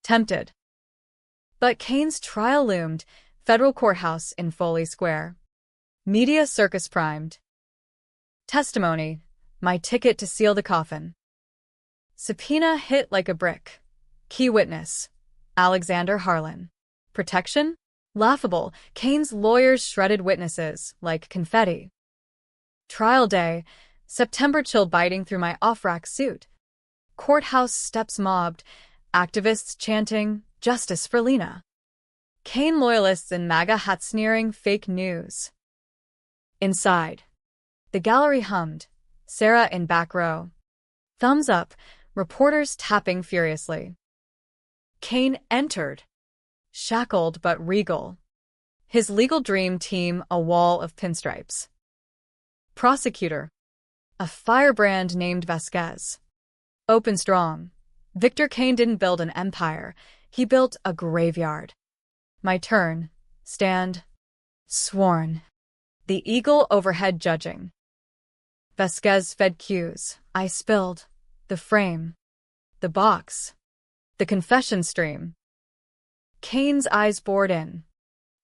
Tempted. But Kane's trial loomed, federal courthouse in Foley Square. Media circus primed. Testimony, my ticket to seal the coffin. Subpoena hit like a brick. Key witness, Alexander Harlan. Protection? Laughable. Kane's lawyers shredded witnesses like confetti. Trial day, September chill biting through my off-rack suit. Courthouse steps mobbed, activists chanting, "Justice for Lena." Kane loyalists in MAGA hats sneering fake news. Inside. The gallery hummed, Sarah in back row. Thumbs up, reporters tapping furiously. Kane entered. Shackled but regal. His legal dream team a wall of pinstripes. Prosecutor. A firebrand named Vasquez. Open strong. Victor Kane didn't build an empire. He built a graveyard. My turn. Stand. Sworn. The eagle overhead judging. Vasquez fed cues. I spilled. The frame. The box. The confession stream. Kane's eyes bored in.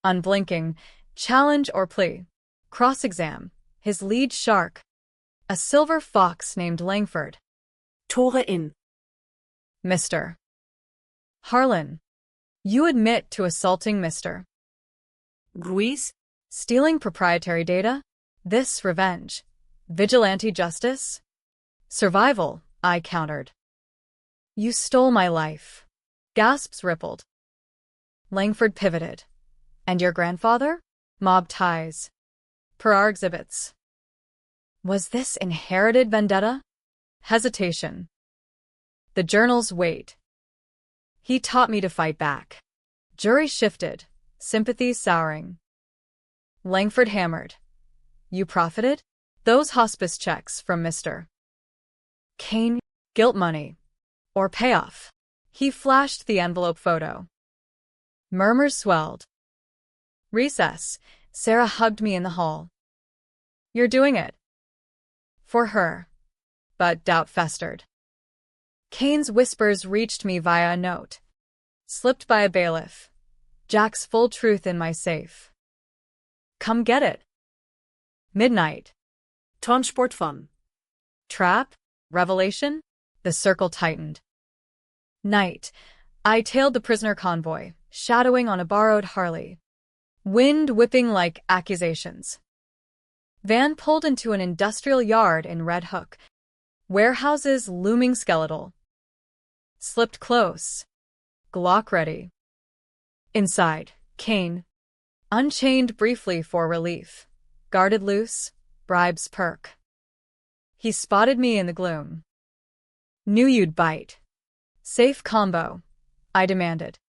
Unblinking. Challenge or plea. Cross-exam. His lead shark. A silver fox named Langford. Tore in. Mr. Harlan. You admit to assaulting Mr. Ruiz? Stealing proprietary data? This revenge. Vigilante justice? Survival, I countered. You stole my life. Gasps rippled. Langford pivoted. And your grandfather? Mob ties. Per our exhibits. Was this inherited vendetta? Hesitation. The journal's weight. He taught me to fight back. Jury shifted, sympathy souring. Langford hammered. You profited? Those hospice checks from Mr. Kane, guilt money. Or payoff. He flashed the envelope photo. Murmurs swelled. Recess. Sarah hugged me in the hall. You're doing it. For her. But doubt festered. Kane's whispers reached me via a note. Slipped by a bailiff. Jack's full truth in my safe. Come get it. Midnight. Tonsport fun. Trap? Revelation? The circle tightened. Night. I tailed the prisoner convoy, shadowing on a borrowed Harley. Wind whipping like accusations. Van pulled into an industrial yard in Red Hook. Warehouses looming skeletal. Slipped close. Glock ready. Inside, Kane. Unchained briefly for relief. Guarded loose, bribes perk. He spotted me in the gloom. Knew you'd bite. Safe combo, I demanded.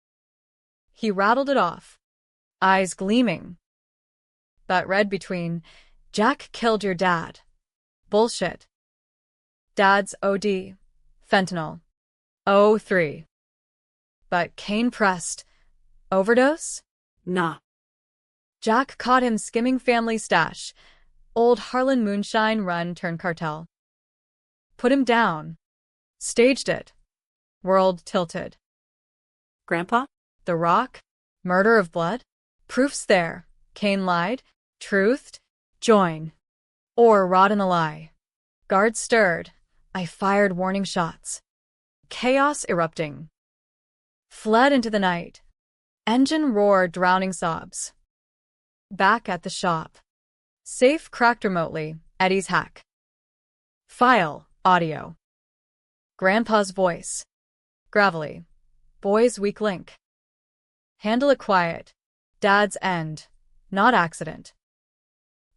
He rattled it off, eyes gleaming. But read between, Jack killed your dad. Bullshit. Dad's OD. Fentanyl. 03. But Kane pressed. Overdose? Nah. Jack caught him skimming family stash. Old Harlan moonshine run turned cartel. Put him down. Staged it. World tilted. Grandpa? The Rock? Murder of blood? Proof's there. Kane lied. Truthed. Join. Or rot in the lie. Guards stirred. I fired warning shots. Chaos erupting. Fled into the night. Engine roar drowning sobs. Back at the shop. Safe cracked remotely. Eddie's hack. File. Audio. Grandpa's voice. Gravelly. Boy's weak link. Handle it quiet. Dad's end. Not accident.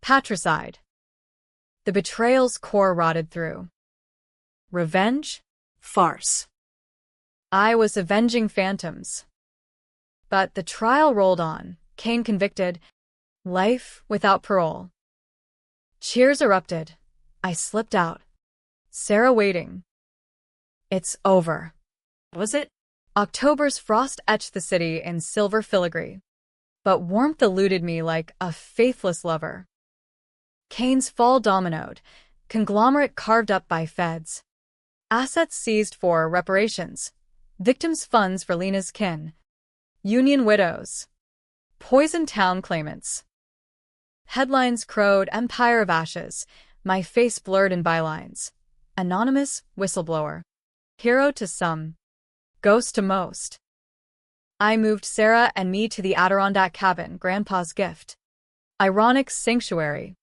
Patricide. The betrayal's core rotted through. Revenge? Farce. I was avenging phantoms. But the trial rolled on. Kane convicted. Life without parole. Cheers erupted. I slipped out. Sarah waiting. It's over. Was it? October's frost etched the city in silver filigree. But warmth eluded me like a faithless lover. Kane's fall dominoed. Conglomerate carved up by feds. Assets seized for reparations. Victims' funds for Lena's kin. Union widows. Poison town claimants. Headlines crowed Empire of Ashes, my face blurred in bylines. Anonymous whistleblower. Hero to some, ghost to most. I moved Sarah and me to the Adirondack cabin, Grandpa's gift. Ironic sanctuary.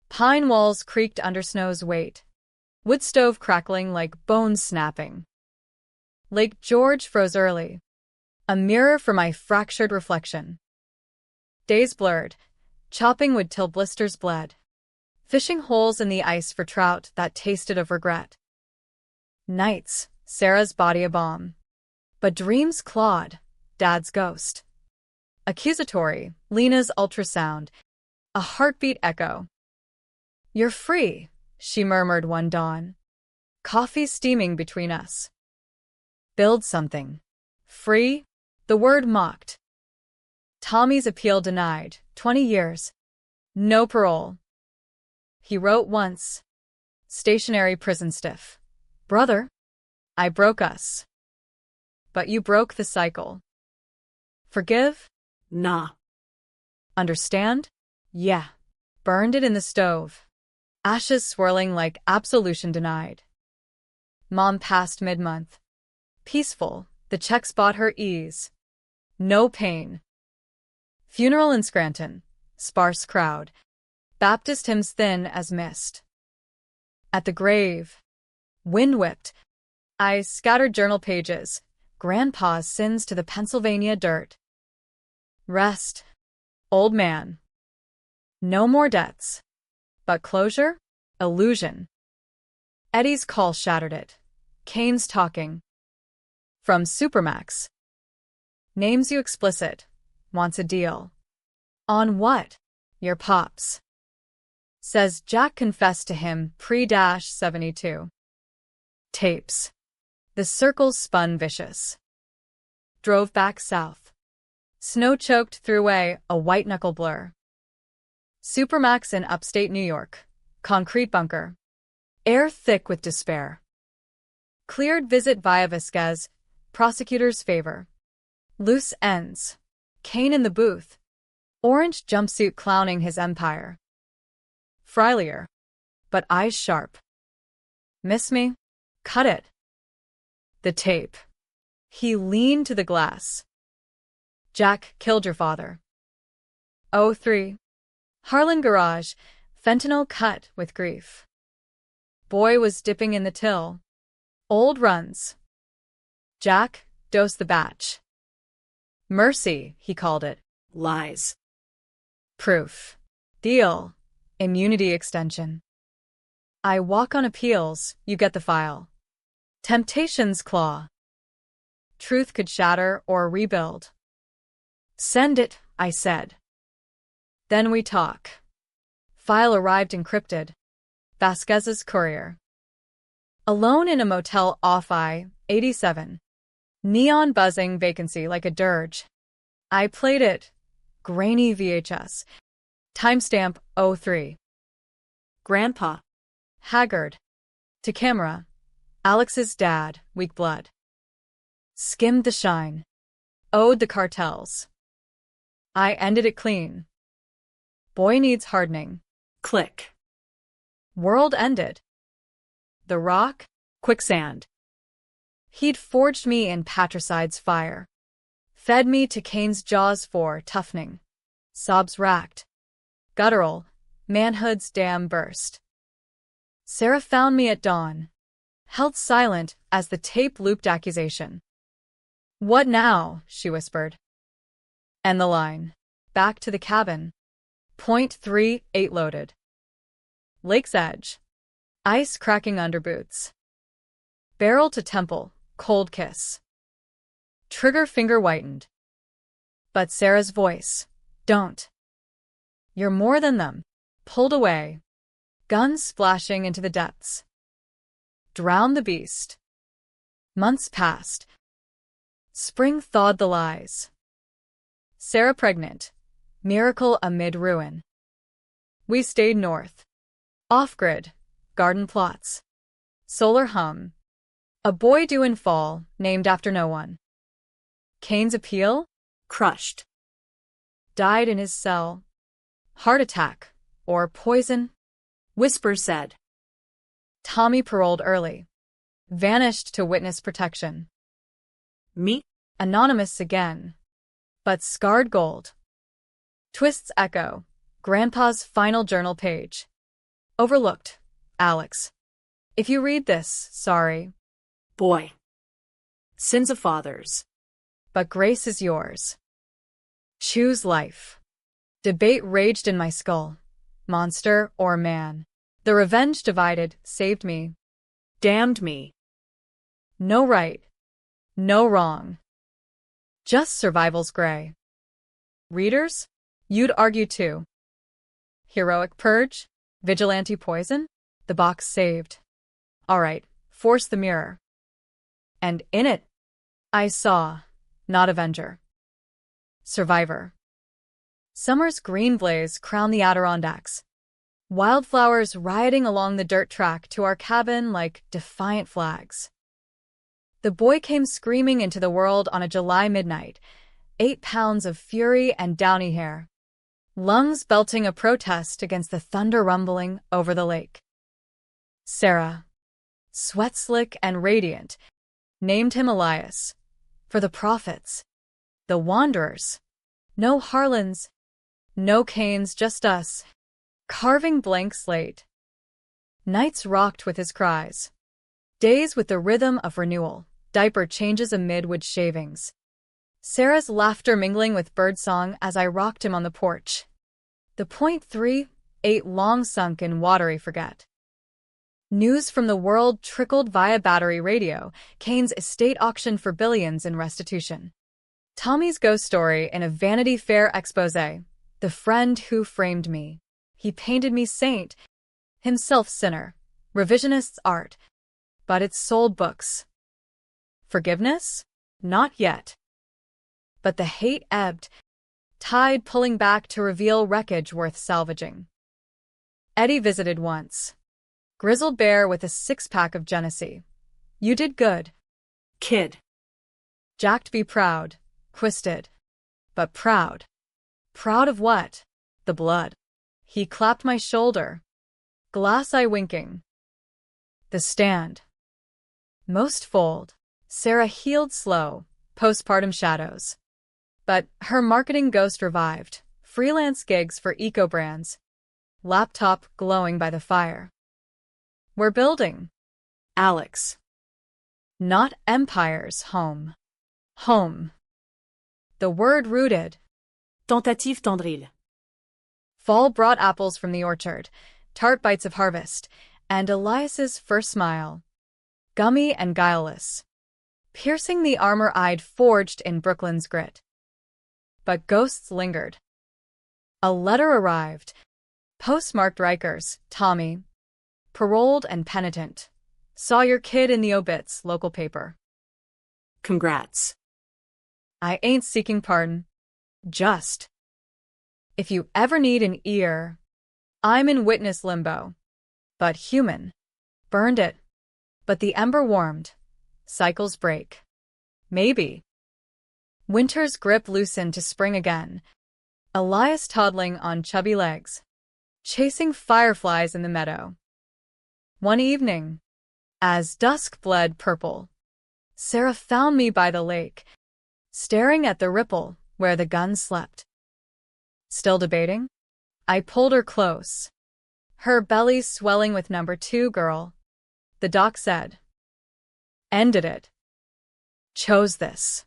Pine walls creaked under snow's weight. Wood stove crackling like bones snapping. Lake George froze early. A mirror for my fractured reflection. Days blurred, chopping wood till blisters bled. Fishing holes in the ice for trout that tasted of regret. Nights, Sarah's body a bomb. But dreams clawed, Dad's ghost. Accusatory, Lena's ultrasound. A heartbeat echo. You're free, she murmured one dawn. Coffee steaming between us. Build something. Free? The word mocked. Tommy's appeal denied. 20 years. No parole. He wrote once. Stationary prison stiff. Brother, I broke us. But you broke the cycle. Forgive? Nah. Understand? Yeah. Burned it in the stove. Ashes swirling like absolution denied. Mom passed mid-month. Peaceful, the checks bought her ease. No pain. Funeral in Scranton. Sparse crowd. Baptist hymns thin as mist. At the grave. Wind whipped. I scattered journal pages. Grandpa's sins to the Pennsylvania dirt. Rest. Old man. No more debts. But closure? Illusion. Eddie's call shattered it. Kane's talking. From Supermax. Names you explicit. Wants a deal. On what? Your pops. Says Jack confessed to him pre-72. Tapes. The circles spun vicious. Drove back south. Snow-choked throughway, a white-knuckle blur. Supermax in upstate New York. Concrete bunker. Air thick with despair. Cleared visit via Vasquez. Prosecutor's favor. Loose ends. Kane in the booth. Orange jumpsuit clowning his empire. Frylier. But eyes sharp. Miss me? Cut it. The tape. He leaned to the glass. Jack killed your father. 03. Harlan garage. Fentanyl cut with grief. Boy was dipping in the till. Old runs. Jack dosed the batch. Mercy, he called it. Lies. Proof. Deal. Immunity extension. I walk on appeals, you get the file. Temptation's claw. Truth could shatter or rebuild. Send it, I said. Then we talk. File arrived encrypted. Vasquez's courier. Alone in a motel off I-87. Neon buzzing vacancy like a dirge. I played it. Grainy VHS. Timestamp 03. Grandpa. Haggard. To camera. Alex's dad, weak blood. Skimmed the shine. Owed the cartels. I ended it clean. Boy needs hardening. Click. World ended. The rock? Quicksand. He'd forged me in patricide's fire. Fed me to Kane's jaws for toughening. Sobs racked. Guttural. Manhood's dam burst. Sarah found me at dawn. Held silent as the tape looped accusation. What now? She whispered. End the line. Back to the cabin. .38 loaded. Lake's edge. Ice cracking under boots. Barrel to temple, cold kiss. Trigger finger whitened. But Sarah's voice. Don't. You're more than them. Pulled away. Guns splashing into the depths. Drown the beast. Months passed. Spring thawed the lies. Sarah pregnant. Miracle amid ruin. We stayed north. Off-grid. Garden plots. Solar hum. A boy due in fall, named after no one. Kane's appeal? Crushed. Died in his cell. Heart attack. Or poison. Whisper said. Tommy paroled early. Vanished to witness protection. Me? Anonymous again. But scarred gold. Twists echo. Grandpa's final journal page. Overlooked. Alex. If you read this, sorry. Boy. Sins of fathers. But grace is yours. Choose life. Debate raged in my skull. Monster or man. The revenge divided saved me. Damned me. No right. No wrong. Just survival's gray. Readers? You'd argue too. Heroic purge? Vigilante poison? The box saved. All right, force the mirror. And in it, I saw, not Avenger. Survivor. Summer's green blaze crowned the Adirondacks. Wildflowers rioting along the dirt track to our cabin like defiant flags. The boy came screaming into the world on a July midnight, 8 pounds of fury and downy hair. Lungs belting a protest against the thunder rumbling over the lake. Sarah, sweat-slick and radiant, named him Elias. For the prophets, the wanderers. No Harlans, no Cains, just us. Carving blank slate. Nights rocked with his cries. Days with the rhythm of renewal. Diaper changes amid wood shavings. Sarah's laughter mingling with birdsong as I rocked him on the porch. The .38 long sunk in watery forget. News from the world trickled via battery radio. Cain's estate auctioned for billions in restitution. Tommy's ghost story in a Vanity Fair exposé. The friend who framed me. He painted me saint, himself sinner. Revisionist's art. But it sold books. Forgiveness? Not yet. But the hate ebbed, tide pulling back to reveal wreckage worth salvaging. Eddie visited once. Grizzled bear with a 6-pack of Genesee. You did good. Kid. Jack'd be proud. Twisted. But proud. Proud of what? The blood. He clapped my shoulder. Glass eye winking. The stand. Most fold. Sarah healed slow. Postpartum shadows. But her marketing ghost revived. Freelance gigs for eco-brands. Laptop glowing by the fire. We're building. Alex. Not empires, home. Home. The word rooted. Tentative tendrille. Fall brought apples from the orchard, tart bites of harvest, and Elias's first smile. Gummy and guileless. Piercing the armor-eyed forged in Brooklyn's grit. But ghosts lingered. A letter arrived. Postmarked Rikers, Tommy. Paroled and penitent. Saw your kid in the obits, local paper. Congrats. I ain't seeking pardon. Just. If you ever need an ear, I'm in witness limbo. But human. Burned it. But the ember warmed. Cycles break. Maybe. Winter's grip loosened to spring again. Elias toddling on chubby legs. Chasing fireflies in the meadow. One evening, as dusk bled purple, Sarah found me by the lake, staring at the ripple where the gun slept. Still debating? I pulled her close. Her belly swelling with number 2 girl. The doc said. Ended it. Chose this.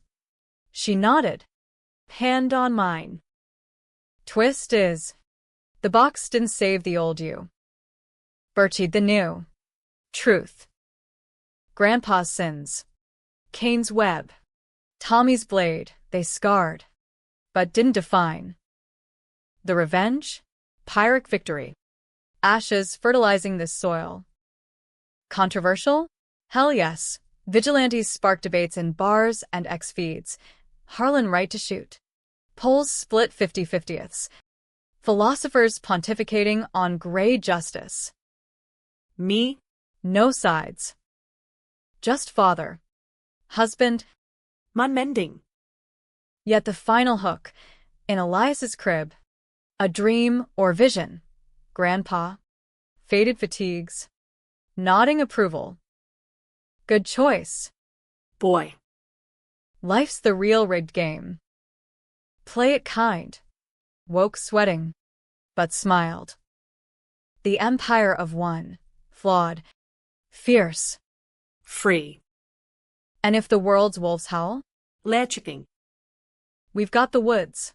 She nodded. Hand on mine. Twist is. The box didn't save the old you. Birchied the new. Truth. Grandpa's sins. Cain's web. Tommy's blade, they scarred. But didn't define. The revenge? Pyrrhic victory. Ashes fertilizing this soil. Controversial? Hell yes. Vigilantes spark debates in bars and X-feeds. Harlan right to shoot. Polls split 50-50ths. Philosophers pontificating on gray justice. Me? No sides. Just father. Husband. Man mending. Yet the final hook, in Elias's crib, A dream or vision. Grandpa. Faded fatigues. Nodding approval. Good choice. Boy. Life's the real rigged game. Play it kind. Woke sweating, but smiled. The empire of one. Flawed. Fierce. Free. And if the world's wolves howl, Latching. we've got the woods.